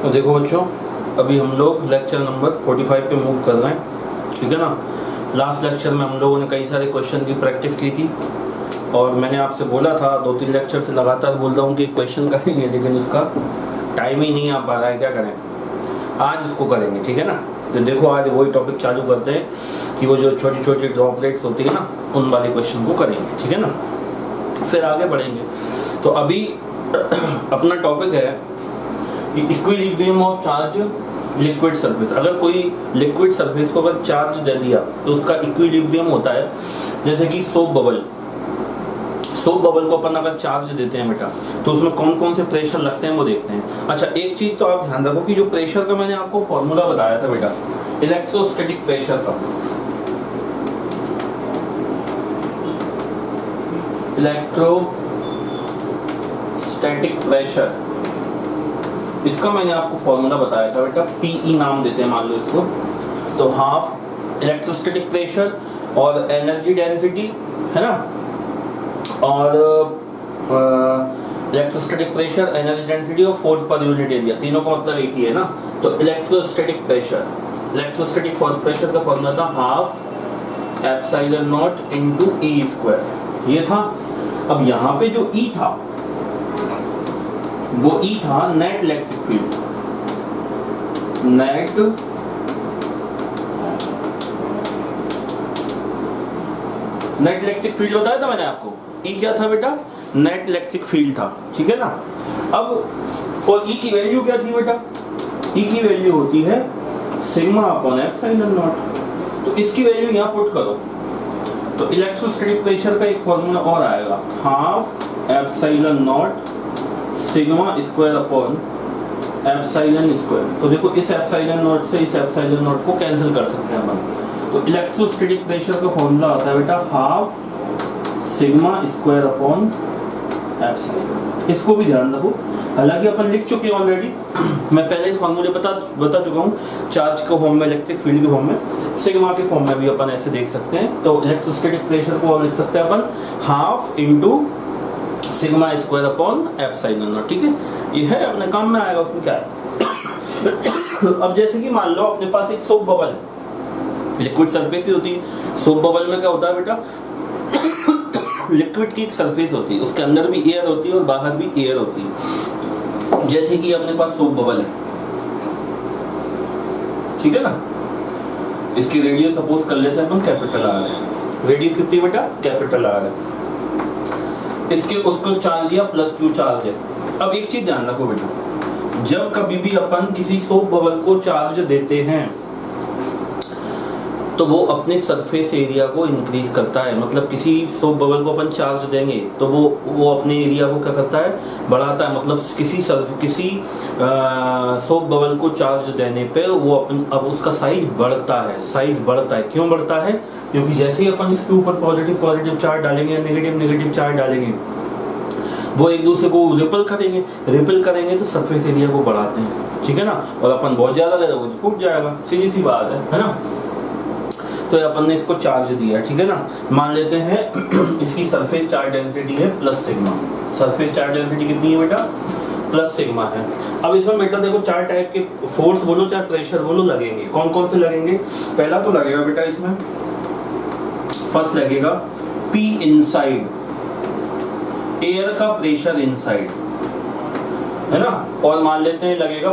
तो देखो बच्चों, अभी हम लोग लेक्चर नंबर 45 पे मूव कर रहे हैं, ठीक है ना। लास्ट लेक्चर में हम लोगों ने कई सारे क्वेश्चन की प्रैक्टिस की थी और मैंने आपसे बोला था 2-3 लेक्चर से लगातार बोल रहा हूँ कि क्वेश्चन करेंगे, लेकिन उसका टाइम ही नहीं आ पा रहा है। क्या करें, आज उसको करेंगे, ठीक है ना। तो देखो आज वही टॉपिक चालू करते हैं कि वो जो छोटी छोटी ड्रॉपलेट्स होती है ना, उन वाले क्वेश्चन को करेंगे, ठीक है ना, फिर आगे बढ़ेंगे। तो अभी अपना टॉपिक है कि equilibrium of charge liquid surface. अगर कोई लिक्विड सरफेस को अगर चार्ज दे दिया तो उसका इक्विलिब्रियम होता है, जैसे कि सोप बबल को अपन अगर चार्ज देते हैं बेटा, तो उसमें कौन कौन से प्रेशर लगते हैं वो देखते हैं। अच्छा, एक चीज तो आप ध्यान रखो कि जो प्रेशर का मैंने आपको फॉर्मूला बताया था बेटा, इलेक्ट्रोस्टैटिक प्रेशर का, इलेक्ट्रोस्टैटिक प्रेशर, इसका मैंने आपको फॉर्मूला बताया था बेटा, पीई नाम देते हैं मान लो इसको। तो हाफ इलेक्ट्रोस्टैटिक प्रेशर और एनर्जी डेंसिटी है ना, और इलेक्ट्रोस्टैटिक प्रेशर, एनर्जी डेंसिटी और फोर्स पर यूनिट एरिया, तीनों का मतलब एक ही है ना। तो इलेक्ट्रोस्टैटिक प्रेशर का फॉर्मूला था half epsilon not into E square, ये था। अब यहाँ पे जो ई था वो ई था net electric field, net electric field बताया था मैंने आपको। ई क्या था बेटा, नेट इलेक्ट्रिक फील्ड था, ठीक है ना। अब और ई की वैल्यू क्या थी बेटा, ई की वैल्यू होती है सिग्मा अपॉन एप्सिलॉन नॉट। तो इसकी वैल्यू यहाँ पुट करो तो इलेक्ट्रोस्टैटिक प्रेशर का एक फॉर्मूला और आएगा, half epsilon not sigma square upon epsilon square. तो देखो इस एप्सिलॉन नॉट से इस एप्सिलॉन नॉट को कैंसिल कर सकते हैं अपन। तो इलेक्ट्रोस्टैटिक प्रेशर का फॉर्मूला आता है बेटा half sigma square upon epsilon. इसको भी ध्यान रखो, हालांकि अपन लिख चुके हैं ऑलरेडी, मैं पहले ही फॉर्मूले बता चुका हूँ। चार्ज के फॉर्म में, इलेक्ट्रिक फील्ड के फॉर्म में, सिग्मा के फॉर्म में भी अपन ऐसे देख सकते हैं। तो इलेक्ट्रोस्टैटिक प्रेशर को और लिख सकते हैं अपन half into sigma square upon epsilon naught, ठीक है। ये है अपने काम में आएगा, उसमें क्या है। अब जैसे कि मान लो अपने पास एक सोप बबल है, लिक्विड सरफेस ही होती है। सोप बबल में क्या होता है बेटा, लिक्विड की एक सरफेस होती है, उसके अंदर भी एयर होती है और बाहर भी एयर होती है। जैसे कि अपने पास सोप बबल है, ठीक है ना, इसकी रेडियस सपोज कर लेते हैं अपन कैपिटल आर है। रेडियस कितनी बेटा, कैपिटल आर है। इसके उसको चार्ज दिया प्लस क्यू चार्ज है। अब एक चीज ध्यान रखो बेटा, जब कभी भी अपन किसी सोप बबल को चार्ज देते हैं तो वो अपने सरफेस एरिया को इंक्रीज करता है। मतलब किसी सोप बबल को अपन चार्ज देंगे तो वो अपने एरिया को क्या करता है, बढ़ाता है। मतलब किसी सोप बबल को चार्ज देने पे वो अब उसका साइज बढ़ता है। क्यों बढ़ता है, क्योंकि जैसे ही अपन इसके ऊपर पॉजिटिव चार्ज डालेंगे, नेगेटिव चार्ज डालेंगे, वो एक दूसरे को रिपल करेंगे तो सरफेस एरिया को बढ़ाते हैं, ठीक है ना। और अपन बहुत ज्यादा दे दोगे तो फूट जाएगा, सीधी सी बात है ना। तो अपन ने इसको चार्ज दिया, ठीक है ना। मान लेते हैं इसकी सरफेस चार्ज डेंसिटी है plus sigma. Surface charge density कितनी है बेटा, प्लस सिग्मा है। अब इसमें बेटा देखो चार टाइप के फोर्स बोलो चाहे प्रेशर बोलो लगेंगे। कौन कौन से लगेंगे, पहला तो लगेगा बेटा इसमें, फर्स्ट लगेगा पी इनसाइड, एयर का प्रेशर इनसाइड, है ना। और मान लेते हैं लगेगा,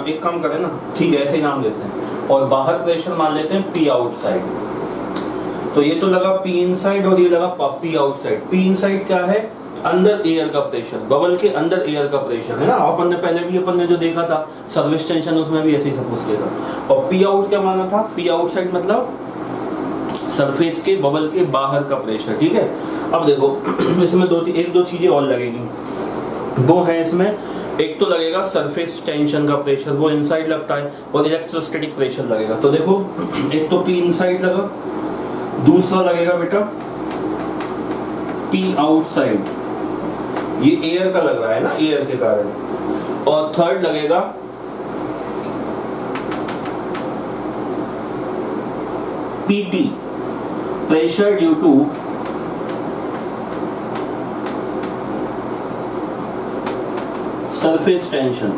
एक काम करें ना, ठीक है ऐसे ही नाम देते हैं, और बाहर प्रेशर मान लेते हैं पी आउटसाइड। तो ये तो लगा पी इनसाइड और ये लगा पी आउटसाइड। पी इनसाइड क्या है, अंदर एयर का प्रेशर, बबल के अंदर एयर का प्रेशर, है ना। अपन ने पहले भी अपन ने जो देखा था सर्विस टेंशन, उसमें भी ऐसे ही सपोज किया था। और पी आउट क्या माना था, पी आउटसाइड मतलब सरफेस के बबल के बाहर का प्रेशर, ठीक है। अब देखो इसमें एक दो चीजें और लगेगी, वो है इसमें, एक तो लगेगा सरफेस टेंशन का प्रेशर, वो इनसाइड लगता है, और इलेक्ट्रोस्टैटिक प्रेशर लगेगा। तो देखो एक तो पी इनसाइड लगा, दूसरा लगेगा बेटा पी आउटसाइड, ये एयर का लग रहा है ना, एयर के कारण, और थर्ड लगेगा PT, pressure due to surface tension.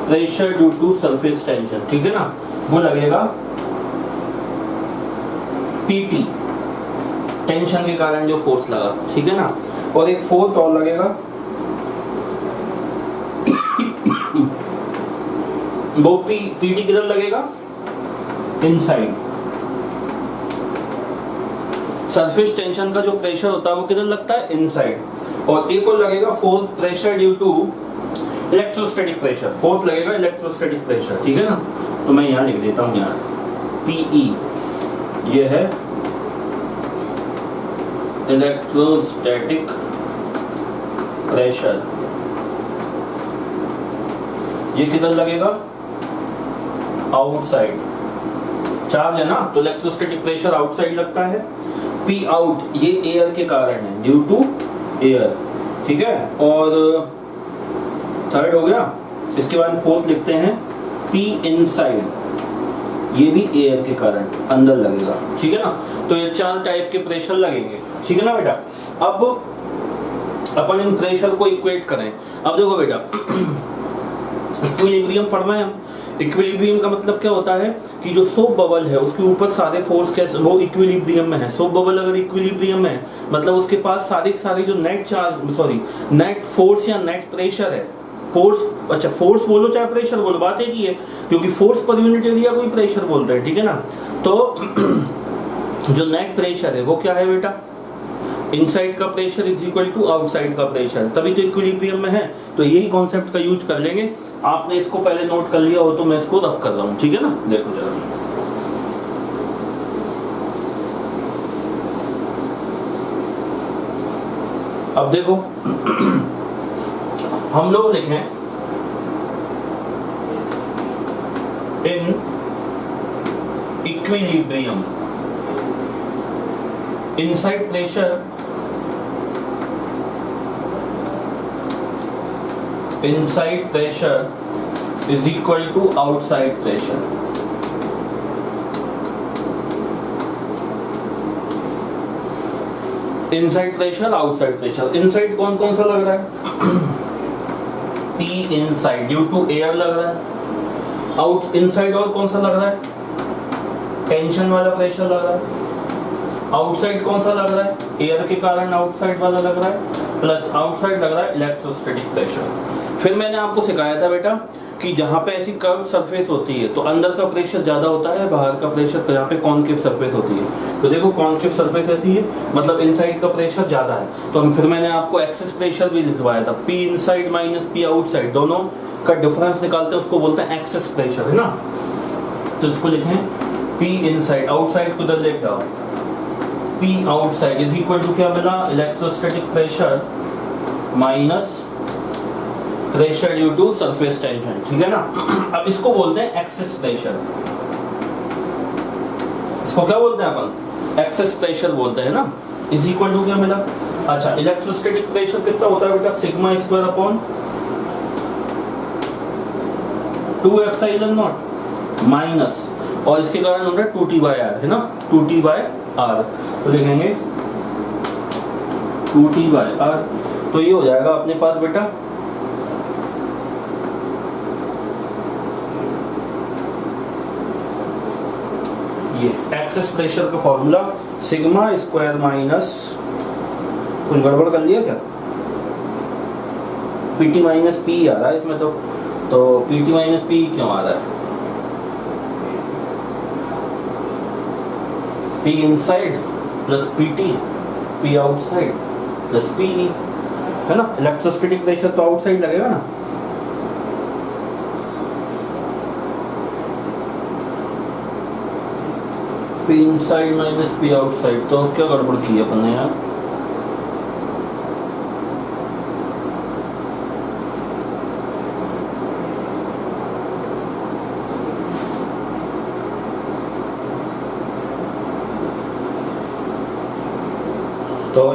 Pressure due to surface tension, ठीक है ना, वो लगेगा पीटी, टेंशन के कारण जो फोर्स लगा, ठीक है ना। और एक फोर्स और लगेगा वो पीटी किधर लगेगा, इनसाइड। सरफेस टेंशन का जो प्रेशर होता है वो किधर लगता है, इनसाइड। और एक और लगेगा force pressure due to electrostatic pressure, force लगेगा इलेक्ट्रोस्टैटिक प्रेशर, ठीक है ना। तो मैं यहाँ लिख देता हूँ यार, पीई ये है इलेक्ट्रोस्टैटिक प्रेशर, ये किधर लगेगा, आउटसाइड। चार्ज है ना, तो इलेक्ट्रोस्टैटिक प्रेशर आउटसाइड लगता है। पी आउट ये एयर के कारण है, ड्यू टू एयर, ठीक है। और थर्ड हो गया, इसके बाद फोर्थ लिखते हैं पी इनसाइड, ये भी एयर के कारण अंदर लगेगा, ठीक है ना। तो ये 4 टाइप के प्रेशर लगेंगे, ठीक है ना बेटा। अब अपन इन प्रेशर को इक्वेट करें। अब देखो बेटा, इक्विलिब्रियम पढ़ना है हम। इक्विलिब्रियम का मतलब क्या होता है कि जो सोप बबल है उसके ऊपर सारे फोर्स कैसे, वो इक्विलिब्रियम में है। सोप बबल अगर इक्विलिब्रियम है मतलब उसके पास सारे जो नेट फोर्स या नेट प्रेशर है, फोर्स, अच्छा फोर्स बोलो चाहे प्रेशर बोलो, बात एक ही है, क्योंकि फोर्स पर यूनिट एरिया को ही प्रेशर बोलते हैं, ठीक है ना। तो जो नेट प्रेशर है वो क्या है बेटा, इनसाइड का pressure is equal to outside का प्रेशर, तभी तो इक्विलिब्रियम में है। तो यही कॉन्सेप्ट का यूज कर लेंगे। आपने इसको पहले नोट कर लिया हो तो मैं इसको रब कर रहा हूं, ठीक है ना। देखो जरा, अब देखो हम लोग लिखें in equilibrium, inside pressure is equal to outside pressure। Inside pressure, outside pressure. Inside कौन कौन सा लग रहा है, P inside due to air लग रहा है। आउट इनसाइड और कौन सा लग रहा है, टेंशन वाला प्रेशर लग रहा है। आउटसाइड कौन सा लग रहा है, एयर के कारण आउटसाइड वाला लग रहा है, प्लस आउटसाइड लग रहा है इलेक्ट्रोस्टैटिक प्रेशर। फिर मैंने आपको सिखाया था बेटा कि जहां पे ऐसी कर्व सरफेस होती है तो अंदर का प्रेशर ज्यादा होता है, बाहर का प्रेशर जहाँ पे कॉनकेव सरफेस होती है। तो देखो कॉनकेव सरफेस ऐसी है, मतलब इनसाइड का प्रेशर ज्यादा है। तो फिर मैंने आपको एक्सेस प्रेशर भी लिखवाया था, P inside minus P outside, दोनों का डिफरेंस निकालते हैं, उसको बोलते हैं एक्सेस प्रेशर, है ना। तो इसको लिखें पी इनसाइड, आउटसाइड को इधर लेके आओ, P outside is equal to क्या मिला, electrostatic pressure minus pressure due to surface tension, ठीक है ना। अब इसको बोलते हैं एक्सेस प्रेशर, इसको क्या बोलते हैं अपन, एक्सेस प्रेशर बोलते हैं ना। इज इक्वल टू क्या मिला, अच्छा इलेक्ट्रोस्टैटिक प्रेशर कितना होता है बेटा, sigma square upon 2 epsilon not minus, और इसके कारण होता है 2t बाय आर, है ना, 2t बाय आर। तो लिखेंगे 2t बाय आर, तो ये हो जाएगा अपने पास बेटा ये एक्सेस प्रेशर का फॉर्मूला सिग्मा स्क्वायर माइनस, कुछ गड़बड़ कर लिया क्या, पीटी माइनस पी आ रहा है इसमें, तो पीटी माइनस पी क्यों आ रहा है, P inside plus PT, P outside plus P, है ना। इलेक्ट्रोस्टैटिक प्रेशर तो आउटसाइड लगेगा ना। P inside minus P outside, तो क्या गड़बड़ की है अपन ने यार, तो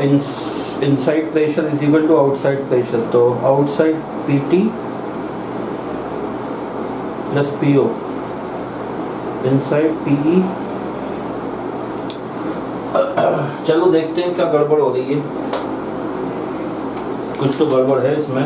inside pressure is equal to outside pressure, तो outside PT plus PO, inside PE. चलो देखते हैं क्या गड़बड़ हो रही है, कुछ तो गड़बड़ है इसमें।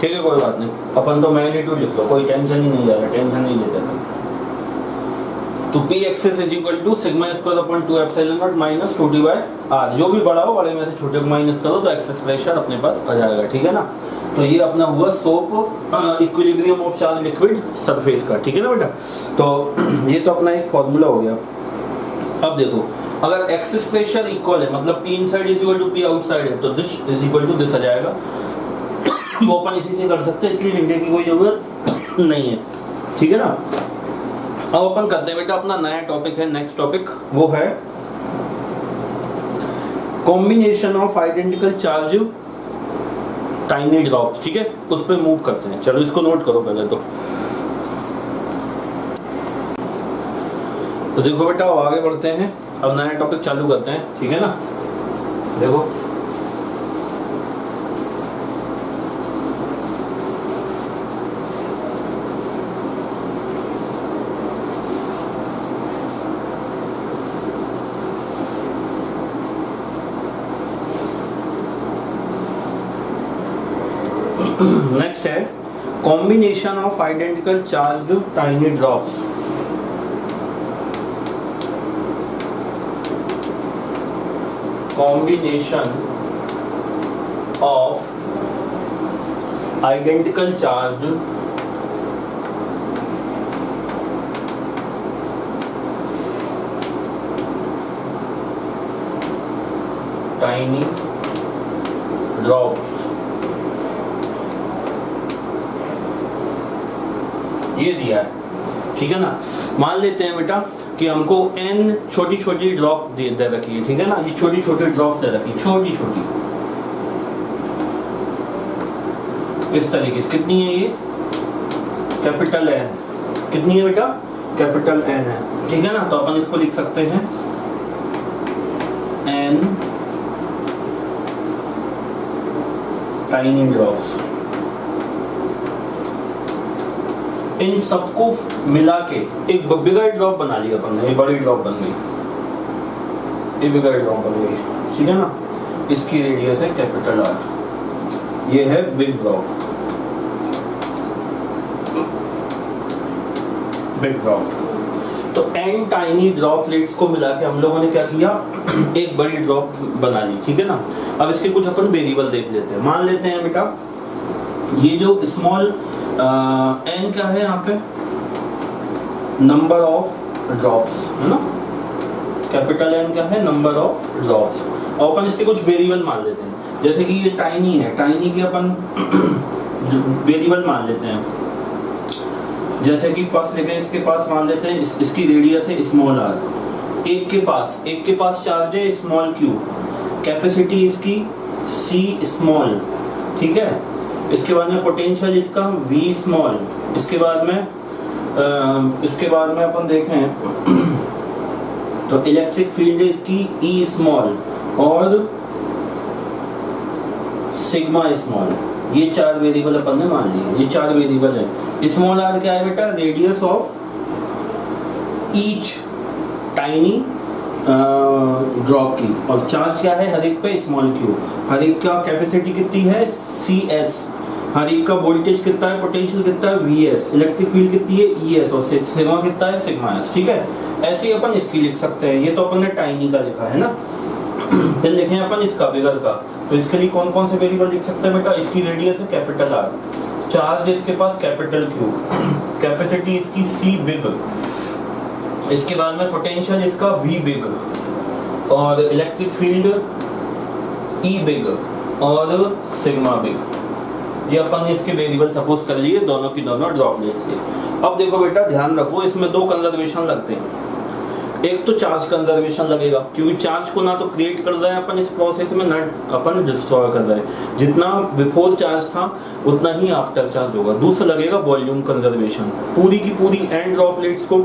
ठीक है, कोई बात नहीं, अपन तो मैग्नीट्यूड लिख लो, कोई टेंशन ही नहीं जा रहा, टेंशन नहीं लेते अपन। तो P excess is equal to sigma square upon 2 epsilon not minus 2 by R, जो भी बड़ा हो बड़े में से छोटे को माइनस करो तो एक्सेस प्रेशर अपने पास आ जाएगा, ठीक है ना। तो ये अपना हुआ soap equilibrium of charge liquid surface का, ठीक है ना बेटा। तो ये तो अपना एक फॉर्मूला हो गया। अब देखो, अगर एक्सेस प्रेशर इक्वल है, मतलब P inside is equal to P outside है, तो this is equal to this आ जाएगा। वो अपन इसी से कर सकते हैं, इसलिए लिखने की कोई जरूरत नहीं है, ठीक है ना। अब अपन करते हैं बेटा अपना नया टॉपिक है, नेक्स्ट टॉपिक वो है combination of identical charge tiny drops, ठीक है, उस पर मूव करते हैं। चलो इसको नोट करो पहले तो देखो बेटा अब आगे बढ़ते हैं, अब नया टॉपिक चालू करते हैं, ठीक है ना। देखो नेक्स्ट है combination of identical charge tiny drops. Combination of identical charge tiny drops, ये दिया है, ठीक है ना। मान लेते हैं बेटा कि हमको n छोटी छोटी ड्रॉप दे रखी है, ठीक है ना। ये छोटी छोटी ड्रॉप दे रखी है, छोटी छोटी इस तरीके से। कितनी है ये? Capital N। कितनी है बेटा? कैपिटल N है, ठीक है ना। तो अपन इसको लिख सकते हैं N टाइनी ड्रॉप्स। इन सबको मिला के एक बिगर ड्रॉप बना लिया अपन ने, ये बड़ी ड्रॉप बन गई, ये बिगर ड्रॉप बन गई, ठीक है ना। इसकी रेडियस है कैपिटल R, ये है बिग ड्रॉप, बिग ड्रॉप। तो n टाइनी ड्रॉपलेट्स को मिला के हम लोगों ने क्या किया, एक बड़ी ड्रॉप बना ली, ठीक है ना। अब इसके कुछ अपन वेरिएबल देख लेते हैं। मान लेते हैं बेटा ये जो स्मॉल n क्या है यहाँ पे, नंबर ऑफ ड्रॉप्स है ना। कैपिटल N क्या है, नंबर ऑफ ड्रॉप्स। और अपन इसके कुछ वेरिएबल मान लेते हैं, जैसे कि ये टाइनी है, टाइनी के अपन वेरिएबल मान लेते हैं। जैसे कि फर्स्ट लेके इसके पास मान लेते हैं इसकी रेडियस है स्मॉल r। एक के पास चार्ज है स्मॉल q, कैपेसिटी इसकी c स्मॉल, ठीक है। इसके बाद में पोटेंशियल इसका v स्मॉल। इसके बाद में अपन देखें तो इलेक्ट्रिक फील्ड इसकी E स्मॉल और सिग्मा स्मॉल। ये चार वेरिएबल अपन ने मान लिए, ये चार वेरिएबल है। स्मॉल r क्या है बेटा, radius of each tiny drop की, और चार्ज क्या है हर एक पे, स्मॉल q। हर एक का कैपेसिटी कितनी है, Cs। हर एक का वोल्टेज कितना है, पोटेंशियल कितना है, Vs। इलेक्ट्रिक फील्ड कितनी है, Es। और सिग्मा कितना है, सिग्मा s, ठीक है। ऐसे ही अपन इसकी लिख सकते हैं। ये तो अपन ने टाइनी का लिखा है ना। फिर देखें अपन इसका बिगर का, तो इसके लिए कौन कौन से वेरिएबल लिख सकते हैं बेटा। इसकी रेडियस है कैपिटल R, चार्ज इसके पास कैपिटल Q, कैपेसिटी इसकी C बिग, इसके बाद में पोटेंशियल इसका V बिग, और इलेक्ट्रिक फील्ड E बिग और सिग्मा बिग। ये अपन ने इसके वेरिएबल सपोज कर लिए, दोनों की दोनों ड्रॉपलेट्स के। अब देखो बेटा ध्यान रखो, इसमें दो कंजर्वेशन लगते हैं। एक तो चार्ज कंजर्वेशन लगेगा, क्योंकि चार्ज को ना तो क्रिएट कर रहे हैं अपन इस प्रोसेस में, ना अपन डिस्ट्रॉय कर रहे हैं। जितना बिफोर चार्ज था उतना ही आफ्टर चार्ज होगा। दूसरा लगेगा वॉल्यूम कंजर्वेशन। पूरी की पूरी एंड ड्रॉपलेट्स को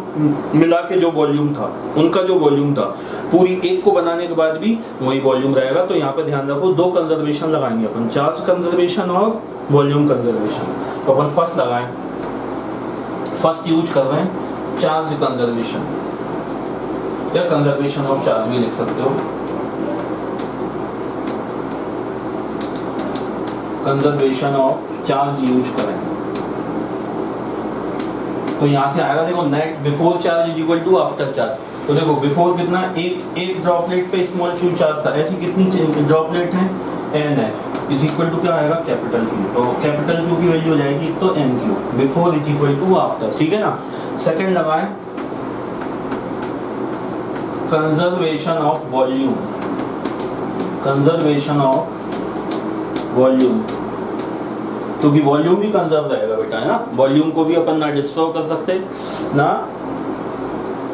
मिला के जो वॉल्यूम था, उनका जो वॉल्यूम था, पूरी एक को बनाने के बाद भी वही वॉल्यूम रहेगा। तो यहाँ पे ध्यान रखो, दो कंजर्वेशन लगाएंगे अपन, चार्ज कंजर्वेशन और वॉल्यूम कंजर्वेशन। तो अपन फर्स्ट लगाएं, फर्स्ट यूज कर रहे हैं चार्ज कंजर्वेशन, या कंजर्वेशन ऑफ चार्ज भी लिख सकते हो। कंजर्वेशन ऑफ चार्ज यूज करें तो यहाँ से आएगा, देखो net before charge is equal to after charge. तो देखो बिफोर कितना, एक ड्रॉपलेट पे स्मॉल क्यू चार्ज था, ऐसी कितनी ड्रॉपलेट है, एन है, इज इक्वल टू क्या आएगा, कैपिटल क्यू। तो कैपिटल क्यू की वैल्यू हो जाएगी तो n q, before is equal to after, ठीक है ना। सेकंड लगाएं, conservation of volume, conservation of volume, क्योंकि वॉल्यूम भी कंजर्व रहेगा बेटा, है ना। वॉल्यूम को भी अपन ना डिस्ट्रॉय कर सकते ना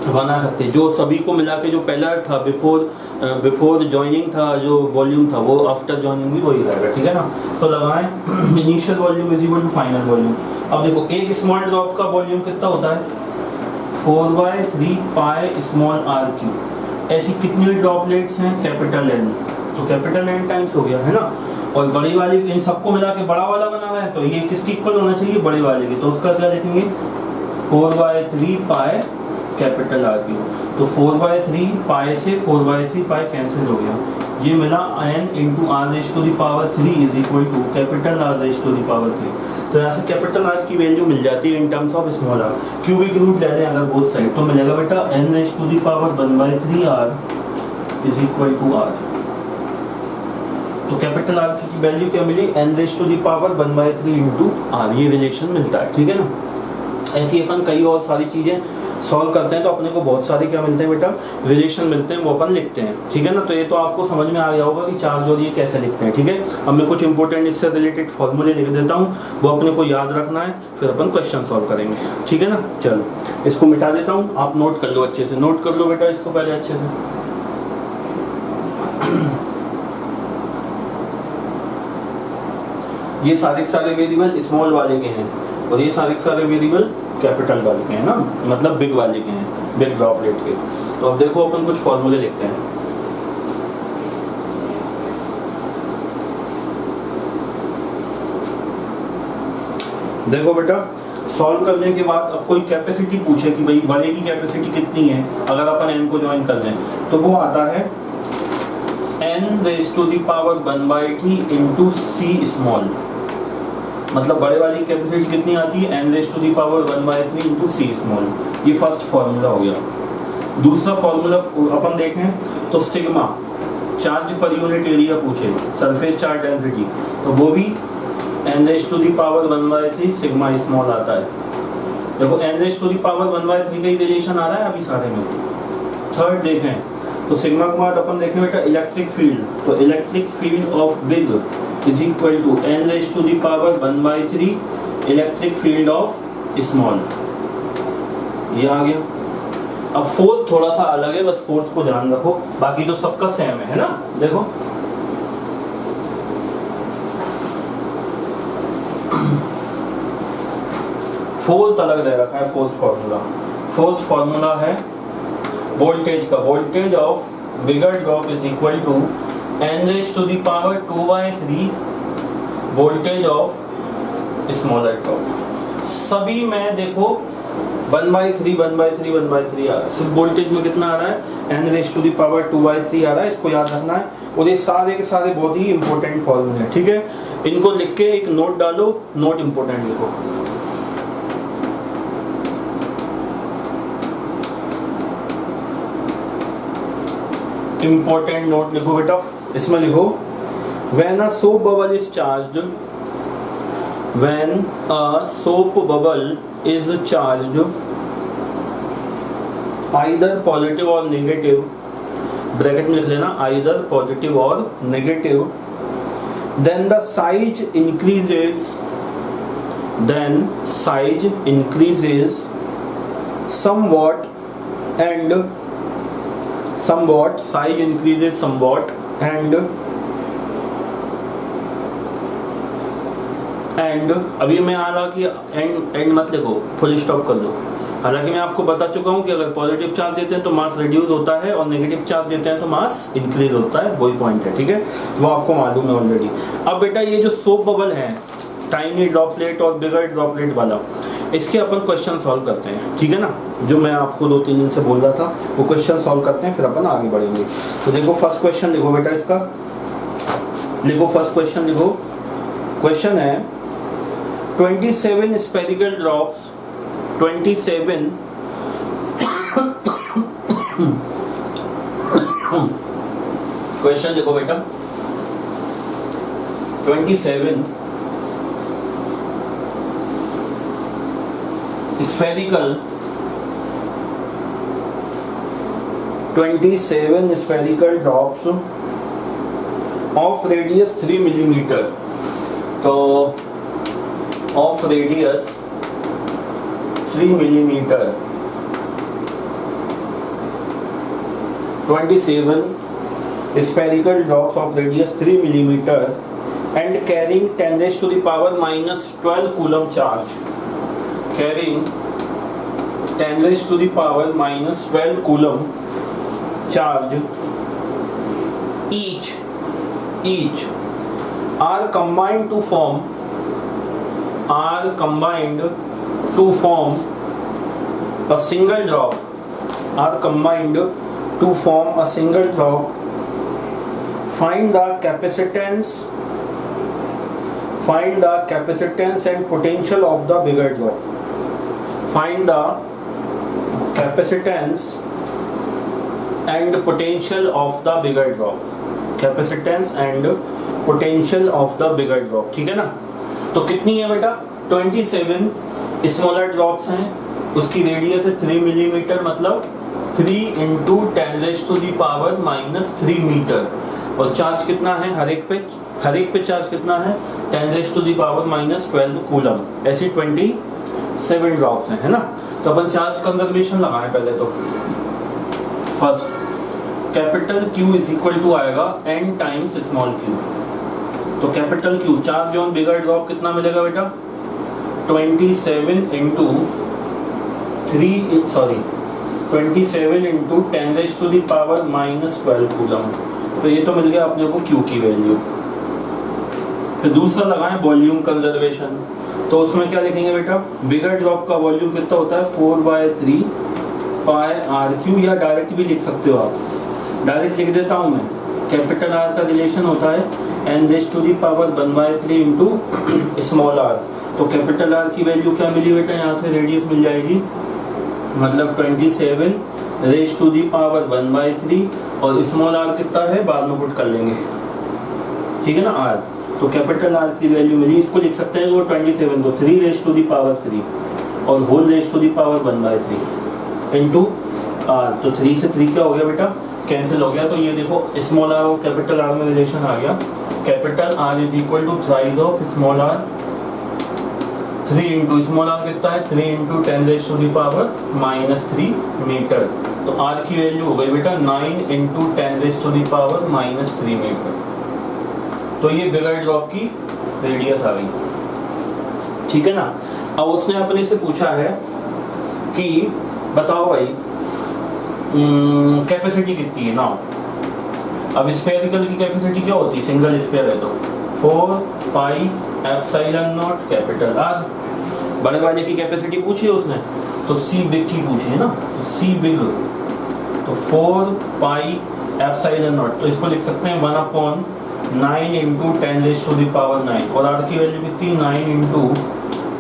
बना सकते, जो सभी को मिला के जो पहला था बिफोर ज्वाइनिंग था, जो वॉल्यूम था वो आफ्टर ज्वाइनिंग भी वही रहेगा, ठीक है ना। तो लगाएं initial volume is equal to final volume. अब देखो एक स्मॉल ड्रॉप का वॉल्यूम कितना होता है, 4/3 पाई स्मॉल आर क्यूब। ऐसी कितनी ड्रॉपलेट्स हैं, कैपिटल एन, तो कैपिटल एन टाइम्स हो गया, है ना। और बड़ी वाली, इन सबको मिला के बड़ा वाला बना हुआ है, तो ये किसकी इक्वल होना चाहिए, बड़े वाले की। तो उसका क्या लिखेंगे, 4/3 पाई कैपिटल आर क्यूब। तो 4/3 पाई से 4/3 पाई कैंसिल हो गया, ये मिला n into R raise to the power 3 is equal to capital R raise to the power 3। तो यहाँ से कैपिटल आर की वैल्यू मिल जाती है in terms of small R. Cubic root ले लें अगर बोथ साइड, तो मिलेगा बेटा n raise to the power 1/3 R is equal to R. तो कैपिटल आर की वैल्यू क्या मिली, n raise to the power 1/3 into are, ये रिलेशन मिलता है, ठीक है ना। ऐसी अपन कई और सारी चीजें सॉल्व करते हैं तो अपने को बहुत सारे क्या मिलते हैं बेटा, रिलेशन मिलते हैं, वो अपन लिखते हैं, ठीक है ना। तो ये तो आपको समझ में आ गया होगा कि चार्ज और ये कैसे लिखते हैं, ठीक है। अब मैं कुछ इंपॉर्टेंट इससे रिलेटेड फॉर्मूले लिख देता हूँ, वो अपने को याद रखना है, फिर अपन क्वेश्चन सॉल्व करेंगे, ठीक है ना। चलो इसको मिटा देता हूँ, आप नोट कर लो अच्छे से, नोट कर लो बेटा इसको पहले अच्छे से। ये सारे वेरिएबल स्मॉल वाले के हैं और ये सारे वेरिएबल कैपिटल वाले के हैं ना, मतलब बिग वाले के हैं, बिग ड्रॉपलेट के। तो अब देखो अपन कुछ फॉर्मूले लिखते हैं। देखो बेटा सॉल्व करने के बाद अब कोई कैपेसिटी पूछे कि भाई बड़े की कैपेसिटी कितनी है, अगर अपन n को ज्वाइन कर दें तो वो आता है n raise to the power 1/t into c small. मतलब बड़े वाली कैपेसिटी कितनी आती है, n raise to the power 1/3 into c small. ये फर्स्ट फॉर्मूला हो गया। दूसरा फॉर्मूला अपन देखें तो sigma, charge per unit area पूछे, सरफेस चार्ज डेंसिटी, तो वो भी n raise to the power 1/3 sigma small आता है। देखो n raise to the power 1/3 का ही वेरिएशन आ रहा है अभी सारे में। थर्ड देखें तो सिग्मा के बाद अपन देखें बेटा इलेक्ट्रिक फील्ड, तो electric field of big is equal to n raise to the power 1/3 electric field of small, ये आ गया। अब फोर्थ थोड़ा सा अलग है, बस फोर्थ को ध्यान रखो, बाकी तो सबका सेम है ना। देखो फोर्थ अलग दे रखा है, फोर्थ फॉर्मूला है वोल्टेज का, voltage of bigger drop is equal to n raise to the power 2/3 voltage of smaller drop. सभी में देखो 1/3 आ रहा है, सिर्फ वोल्टेज में कितना आ रहा है, n raise to the power 2/3 आ रहा है, इसको याद रखना है। और ये सारे के सारे बहुत ही इंपॉर्टेंट फॉर्मूले हैं, ठीक है। इनको लिख के एक नोट डालो, नोट इंपॉर्टेंट लिखो। इंपॉर्टेंट नोट लिखो बेटा, इसमें लिखो when a soap bubble is charged, when a soap bubble is charged either positive or negative, bracket में लिख लेना either positive or negative, then the size increases, somewhat and size increases somewhat and अभी मैं आ रहा कि and मत लिखो, full stop कर दो। हालांकि मैं आपको बता चुका हूं कि अगर पॉजिटिव चार्ज देते हैं तो मास रिड्यूस होता है और नेगेटिव चार्ज देते हैं तो मास इंक्रीज होता है, वही पॉइंट है, ठीक है। वो आपको मालूम है ऑलरेडी। अब बेटा ये जो सोप बबल है, टाइनी ड्रॉपलेट और बिगर ड्रॉपलेट वाला, इसके अपन क्वेश्चन सॉल्व करते हैं, ठीक है ना। जो मैं आपको 2-3 दिन से बोल रहा था वो क्वेश्चन सॉल्व करते हैं, फिर अपन आगे बढ़ेंगे। तो देखो फर्स्ट क्वेश्चन लिखो बेटा, इसका लिखो फर्स्ट क्वेश्चन लिखो। क्वेश्चन है 27 spherical drops, 27 क्वेश्चन देखो बेटा, 27 spherical 27 spherical drops of radius 3 millimeter, तो of radius 3 millimeter 27 spherical drops of radius 3 millimeter and carrying 10 raised to the power minus 12 coulomb charge, carrying 10 raised to the power minus 12 coulomb charge each are combined to form a single drop, are combined to form a single drop. Find the capacitance and potential of the bigger drop. Find the capacitance and potential of the bigger drop. Capacitance and potential of the bigger drop. ठीक है ना? तो कितनी है बेटा? 27 smaller drops हैं, उसकी radius है 3 मिलीमीटर, मतलब 3 into 10 raise to the power minus 3 metre, और चार्ज कितना है हर एक पे चार्ज कितना है 10 raise to the power minus 12 coulomb. ऐसी 27 ड्रॉप्स हैं, है ना? तो अपन चार्ज कंजर्वेशन लगाएं पहले। तो first capital Q is equal to आएगा n टाइम्स स्मॉल q। तो capital Q charge on bigger drop कितना मिलेगा बेटा? 27 into 10 raise to the power minus 12 coulomb. तो ये तो मिल गया अपने को Q की वैल्यू। फिर दूसरा लगाएं वॉल्यूम कंजर्वेशन। तो उसमें क्या लिखेंगे बेटा? बिगर ड्रॉप का वॉल्यूम कितना होता है? 4/3 पाई RQ, या डायरेक्ट भी लिख सकते हो आप। डायरेक्ट लिख देता हूं मैं। कैपिटल R का रिलेशन होता है n raise to the power 1/3 into small r। तो कैपिटल R की वैल्यू क्या मिली बेटा? यहाँ से रेडियस मिल जाएगी, मतलब 27 रेज़ टू दी पावर 1/3, और स्मॉल r कितना है बाद में पुट कर लेंगे, ठीक है ना, r। तो कैपिटल R की वैल्यू मिली, इसको लिख सकते हैं वो 27 को 3 रेज़ टू दी पावर 3 और whole raise to the power 1/3 into r। तो 3 से 3 क्या हो गया बेटा? कैंसिल हो गया। तो ये देखो स्मॉल r और कैपिटल R में रिलेशन आ गया। Capital R is equal to thrice of small r। 3 into small r कितना है? 3 into 10 raise to the power minus 3 metre. तो r की वैल्यू हो गई बेटा 9 into 10 raise to the power minus 3 metre. तो ये बिगर ड्रॉप की रेडियस आ गई, ठीक है ना। अब उसने अपने से पूछा है कि बताओ भाई कैपेसिटी कितनी है ना। अब स्फेरिकल की कैपेसिटी क्या होती है? सिंगल स्फेयर है तो 4 pi epsilon not capital R। बड़े वाले की कैपेसिटी पूछी है उसने, तो C बिग की पूछी है ना, तो C बिग तो 4 पाई एप्सिलॉन नॉट। तो इसको लिख सकते हैं 1/9 into 10 raise to the power 9, और R की वैल्यू कितनी? 9 into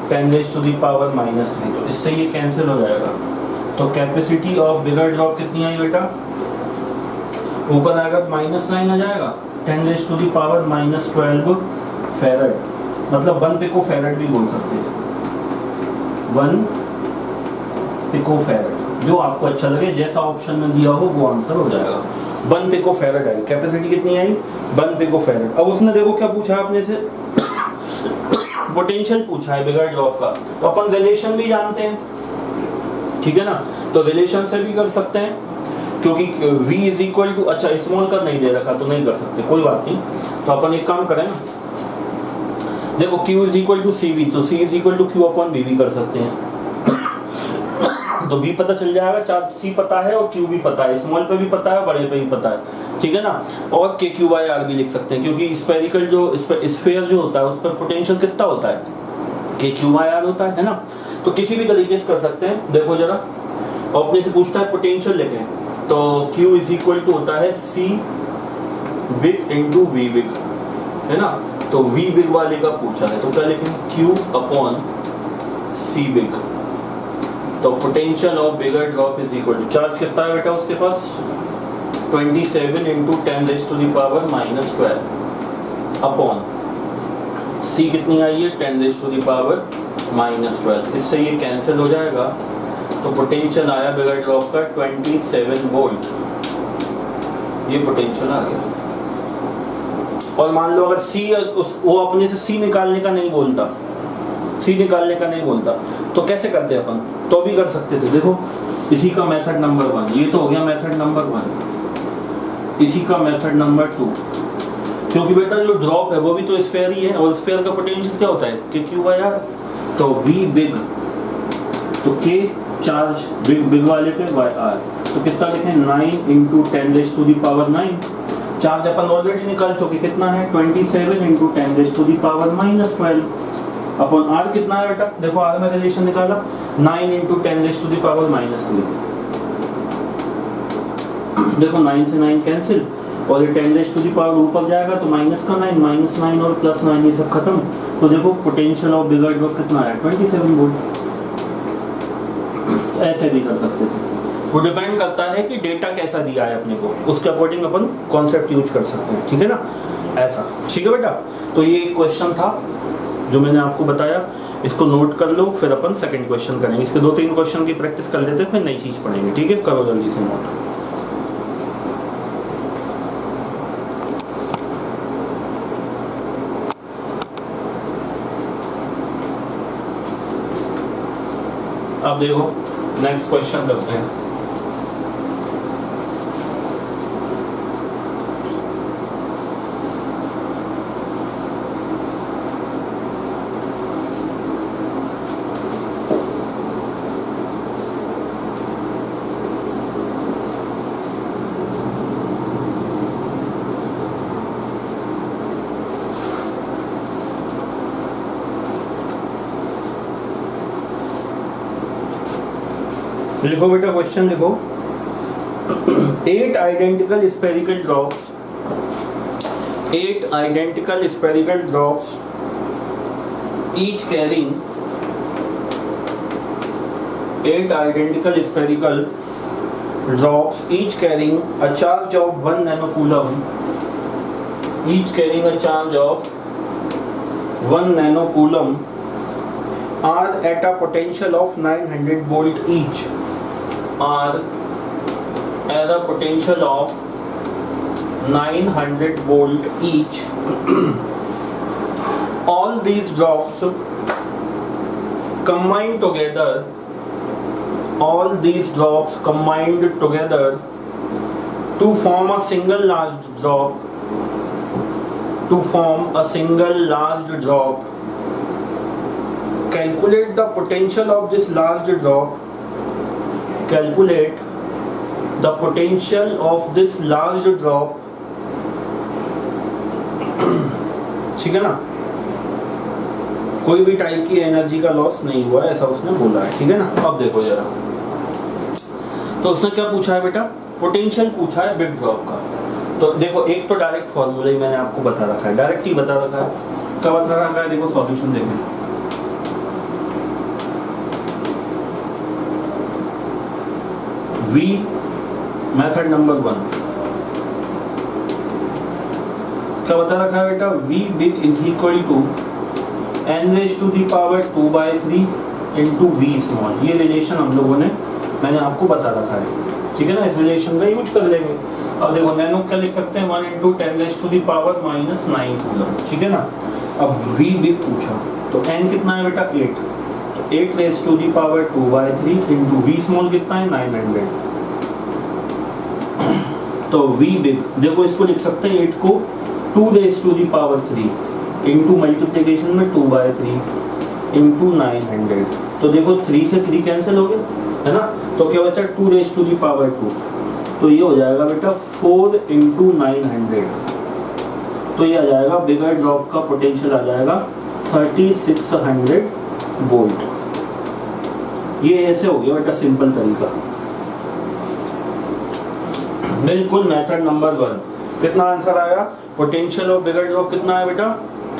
10 raise to the power minus 3। तो इससे ये कैंसिल हो जाएगा। तो कैपेसिटी ऑफ बिगर ड्रॉप कितनी आई बेटा? ऊपर आएगा -9 आ जाएगा, 10 raise to the power minus 12 farad, मतलब 1 पिको फेरेड भी बोल सकते हैं, 1 पिको फेरेड। जो आपको अच्छा लगे, जैसा ऑप्शन में दिया हो वो आंसर हो जाएगा। 1 पिको फेरेड आई। कैपेसिटी कितनी आई? 1 पिको फेरेड। अब उसने देखो क्या पूछा अपने से? पोटेंशियल पूछा है बिगर ड्रॉप का। तो अपन रिलेशन भी जानते हैं, ठीक है ना, तो रिलेशन से भी कर सकते हैं, क्योंकि V इज इक्वल टू, अच्छा स्मॉल का नहीं दे रखा तो नहीं कर सकते, कोई बात नहीं। तो अपन एक काम करें ना, देखो Q is equal to CV, तो C is equal to Q upon V भी कर सकते हैं। तो V पता चल जाएगा, चार्ज C पता है और Q भी पता है, स्मॉल पे भी पता है, बड़े पे भी पता है, ठीक है ना। और KQ/R भी लिख सकते हैं, क्योंकि स्फेरिकल जो स्फीयर जो होता है उस पर पोटेंशियल कितना होता है? KQ/R होता है ना। तो किसी भी तरीके से कर सकते हैं। देखो जरा, अपने से पूछता है पोटेंशियल लिखें, तो Q इज इक्वल टू होता है C big into V big, है ना। तो वी बिग वाले का पूछा है तो क्या लिखेंगे, Q अपॉन सी बिग। तो potential of bigger drop is equal to, charge कितना है बेटा उसके पास 27 इंटू 10⁻⁻12 अपॉन सी कितनी आई है 10⁻⁻12। इससे ये कैंसिल हो जाएगा तो पोटेंशियल आया बिगर ड्रॉप का 27 वोल्ट, ये पोटेंशियल आ गया। और मान लो अगर सी वो अपने से सी निकालने का नहीं बोलता, सी निकालने का नहीं बोलता तो कैसे करते अपन, तो भी कर सकते थे। देखो इसी का मेथड नंबर 1, ये तो हो गया मेथड नंबर 1, इसी का मेथड नंबर 2, क्योंकि बेटा जो ड्रॉप है वो भी तो स्पेयर ही है और स्पेयर का पोटेंशियल क्या होता है के क्यू है यार। तो वी बिग, तो के चार्ज बिग वाले पे वाई आर, तो कितना लिखें 9 इंटू 10⁻⁹। चार्ज अपन ऑलरेडी निकाल चुके, कितना है 27 इंटू 10⁻⁻12 अपॉन आर कितना है बेटा, देखो आर में रिलेशन निकाला 9 इंटू 10⁻⁻3। देखो 9 से 9 कैंसिल और ये 10⁻⁻ ऊपर जाएगा तो माइनस का 9, -9 और +9 ये सब खत्म। तो देखो पोटेंशियल ऑफ बिगर ड्रॉप कितना है 27 वोल्ट। ऐसे भी कर सकते थे, वो डिपेंड करता है कि डेटा कैसा दिया है अपने को, उसके अकॉर्डिंग अपन कॉन्सेप्ट यूज कर सकते हैं, ठीक है ना, ऐसा। ठीक है बेटा, तो ये एक क्वेश्चन था जो मैंने आपको बताया, इसको नोट कर लो, फिर अपन सेकंड क्वेश्चन करेंगे। इसके 2-3 क्वेश्चन की प्रैक्टिस कर लेते हैं, फिर नई चीज पढ़ेंगे। ठीक है, करो जल्दी से नोट। अब देखो नेक्स्ट क्वेश्चन करते हैं। लिखो बेटा क्वेश्चन लिखो। 8 identical spherical drops, 8 identical spherical drops each carrying 8 identical spherical drops each carrying a charge of 1 nanocoulomb, each carrying a charge of 1 nanocoulomb are at a potential of 900 volt each, are at a potential of 900 volt each. All these drops combined together, all these drops combined together to form a single large drop, to form a single large drop. Calculate the potential of this large drop. Calculate the potential of this large drop. ठीक है ना, कोई भी type की energy का loss नहीं हुआ ऐसा उसने बोला है। ठीक है ना, अब देखो जरा, तो उसने क्या पूछा है बेटा, पोटेंशियल पूछा है बिग ड्रॉप का। तो देखो एक तो डायरेक्ट फॉर्मूला ही मैंने आपको बता रखा है, डायरेक्ट ही बता रखा है। क्या बता रखा है, देखो सॉल्यूशन देखें। V मेथड नंबर 1 क्या बता रखा है बेटा, V big is equal to n⁻2/3 into V small. ये रिलेशन हम लोगों ने, मैंने आपको बता रखा है। ठीक है ना, इस रिलेशन का यूज कर लेंगे। अब देखो नैनो क्या लिख सकते हैं 1 इंटू 10⁻⁻9 कूलम। ठीक है ना, अब V big पूछा तो n कितना है बेटा 8, तो 8⁻2/3 इंटू V स्मॉल कितना है 900। तो V बिग देखो इसको लिख सकते हैं 8 को 2⁻³ इंटू मल्टीप्लीकेशन में 2/3 इंटू 900। तो देखो 3 से 3 कैंसिल हो गए, है ना, तो क्या बचा 2⁻²। तो ये हो जाएगा बेटा 4 इंटू 900। तो ये आ जाएगा बिगर ड्रॉप का पोटेंशियल आ जाएगा 3600 वोल्ट। ये ऐसे हो गया बेटा सिंपल तरीका, बिल्कुल मेथड नंबर 1। कितना आंसर आया, पोटेंशियल ऑफ बिगर ड्रॉप कितना है बेटा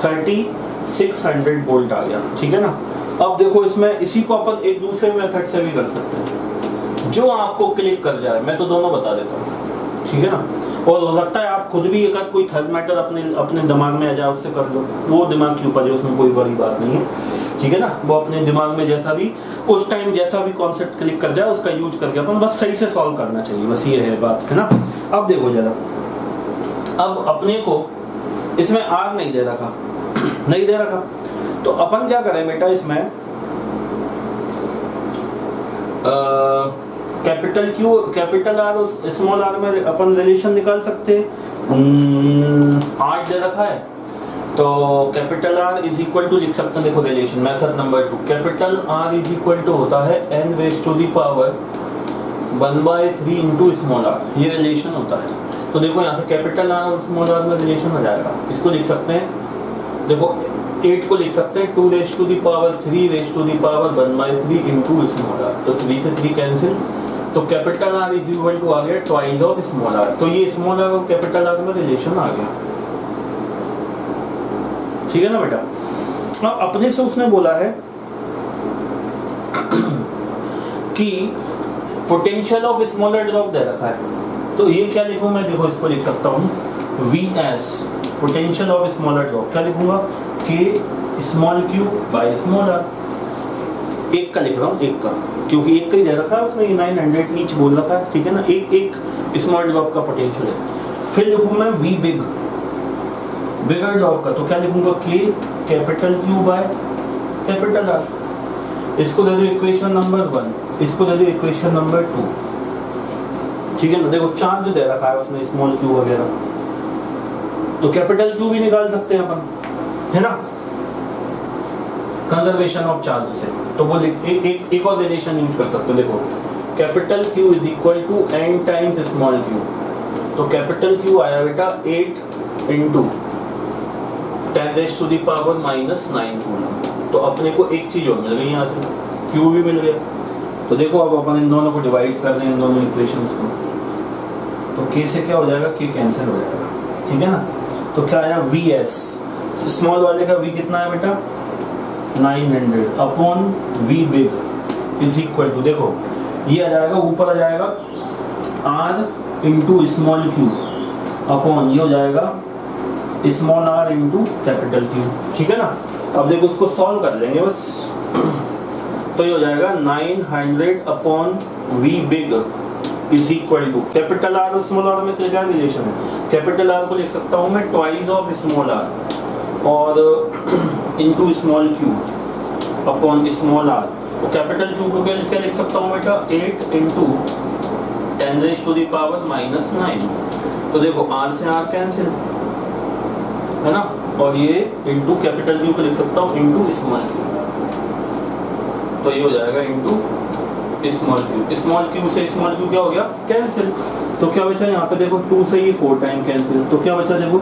3600 वोल्ट आ गया, ठीक है ना। अब देखो इसमें इसी को अपन एक दूसरे मेथड से भी कर सकते हैं, जो आपको क्लिक कर जाए। मैं तो दोनों बता देता हूँ, ठीक है ना। और हो सकता है आप खुद भी एक आध कोई थर्ड मैटर अपने दिमाग में आ जाए, उससे कर लो, वो दिमाग के ऊपर है, उसमें कोई बड़ी बात नहीं है, ठीक है ना। वो अपने दिमाग में जैसा भी उस टाइम जैसा भी कॉन्सेप्ट क्लिक कर जाए उसका यूज करके अपन बस सही से सॉल्व करना चाहिए, बस ये है बात, है ना। अब देखो जरा, अब अपने को इसमें आर नहीं दे रखा नहीं दे रखा, तो अपन क्या करें बेटा, इसमें कैपिटल क्यू कैपिटल आर और स्मॉल आर में अपन रिलेशन निकाल सकते हैं। 8 दे रखा है तो capital R is equal to लिख सकते हैं, देखो relation method number 2, capital R is equal to होता है n raise to the power 1/3 into small R, ये रिलेशन होता है। तो देखो यहाँ से कैपिटल आर और स्मॉल आर में रिलेशन हो जाएगा, इसको लिख सकते हैं, देखो 8 को लिख सकते हैं 2 raise to the power 3 raise to the power 1/3 into small R, तो 3 से 3 कैंसिल, तो capital R is equal to आ गया ट्वाइस ऑफ स्मॉल आर, तो ये स्मॉल आर और कैपिटल आर में रिलेशन आ गया, ठीक है ना बेटा। अब अपने से उसने बोला है कि पोटेंशियल ऑफ स्मॉलर ड्रॉप दे रखा है, तो ये क्या लिखूं मैं, देखो इसको लिख सकता हूं VS potential of smaller drop, क्या लिखूंगा K small Q by small R, एक का लिख रहा हूँ, एक का, क्योंकि एक का ही दे रखा है उसने, 900 ईच बोल रखा है, ठीक है ना। एक स्मॉल ड्रॉप का पोटेंशियल है। फिर लिखूं मैं V बिगर ड्रॉप का, तो क्या लिखूंगा K capital Q by capital R, इसको दे दो इक्वेशन नंबर 1, इसको दे दो इक्वेशन नंबर 2, ठीक है ना। देखो चार्ज दे रखा है उसने स्मॉल q वगैरह, तो कैपिटल Q भी निकाल सकते हैं अपन, है ना, कंजर्वेशन ऑफ चार्ज से। तो वो एक और रिलेशन यूज कर सकते हो, देखो capital Q is equal to n times small q, तो कैपिटल Q आया बेटा 8 into 10 raise to the power -9 coulomb, तो अपने को एक चीज और मिल गई यहाँ से, Q भी मिल गया। तो देखो अब अपन इन दोनों को डिवाइड कर दें, इन दोनों इक्वेशंस को, तो K से क्या हो जाएगा, K कैंसिल हो जाएगा, ठीक है ना। तो क्या आया VS, स्मॉल वाले का V कितना है बेटा 900 upon V big is equal to, देखो ये आ जाएगा, ऊपर आ जाएगा R into small Q upon ये हो जाएगा small r into capital Q, ठीक है ना। अब देखो उसको सॉल्व कर लेंगे बस, तो ये हो जाएगा 900 upon V big is equal to capital R और स्मॉल r में क्या रिलेशन है, कैपिटल R को लिख सकता हूँ मैं ट्वाइस ऑफ स्मॉल r और into small q upon small r, तो कैपिटल Q को क्या लिख सकता हूँ बेटा 8 into 10 raise to the power -9, तो देखो r से r कैंसिल, है ना, और ये इंटू कैपिटल Q को लिख सकता हूँ इंटू स्मॉल q, तो ये हो जाएगा इंटू स्मॉल q से स्मॉल q क्या हो गया कैंसिल, तो क्या बचा यहाँ पे देखो 2 से ये 4 टाइम कैंसिल, तो क्या बचा देखो,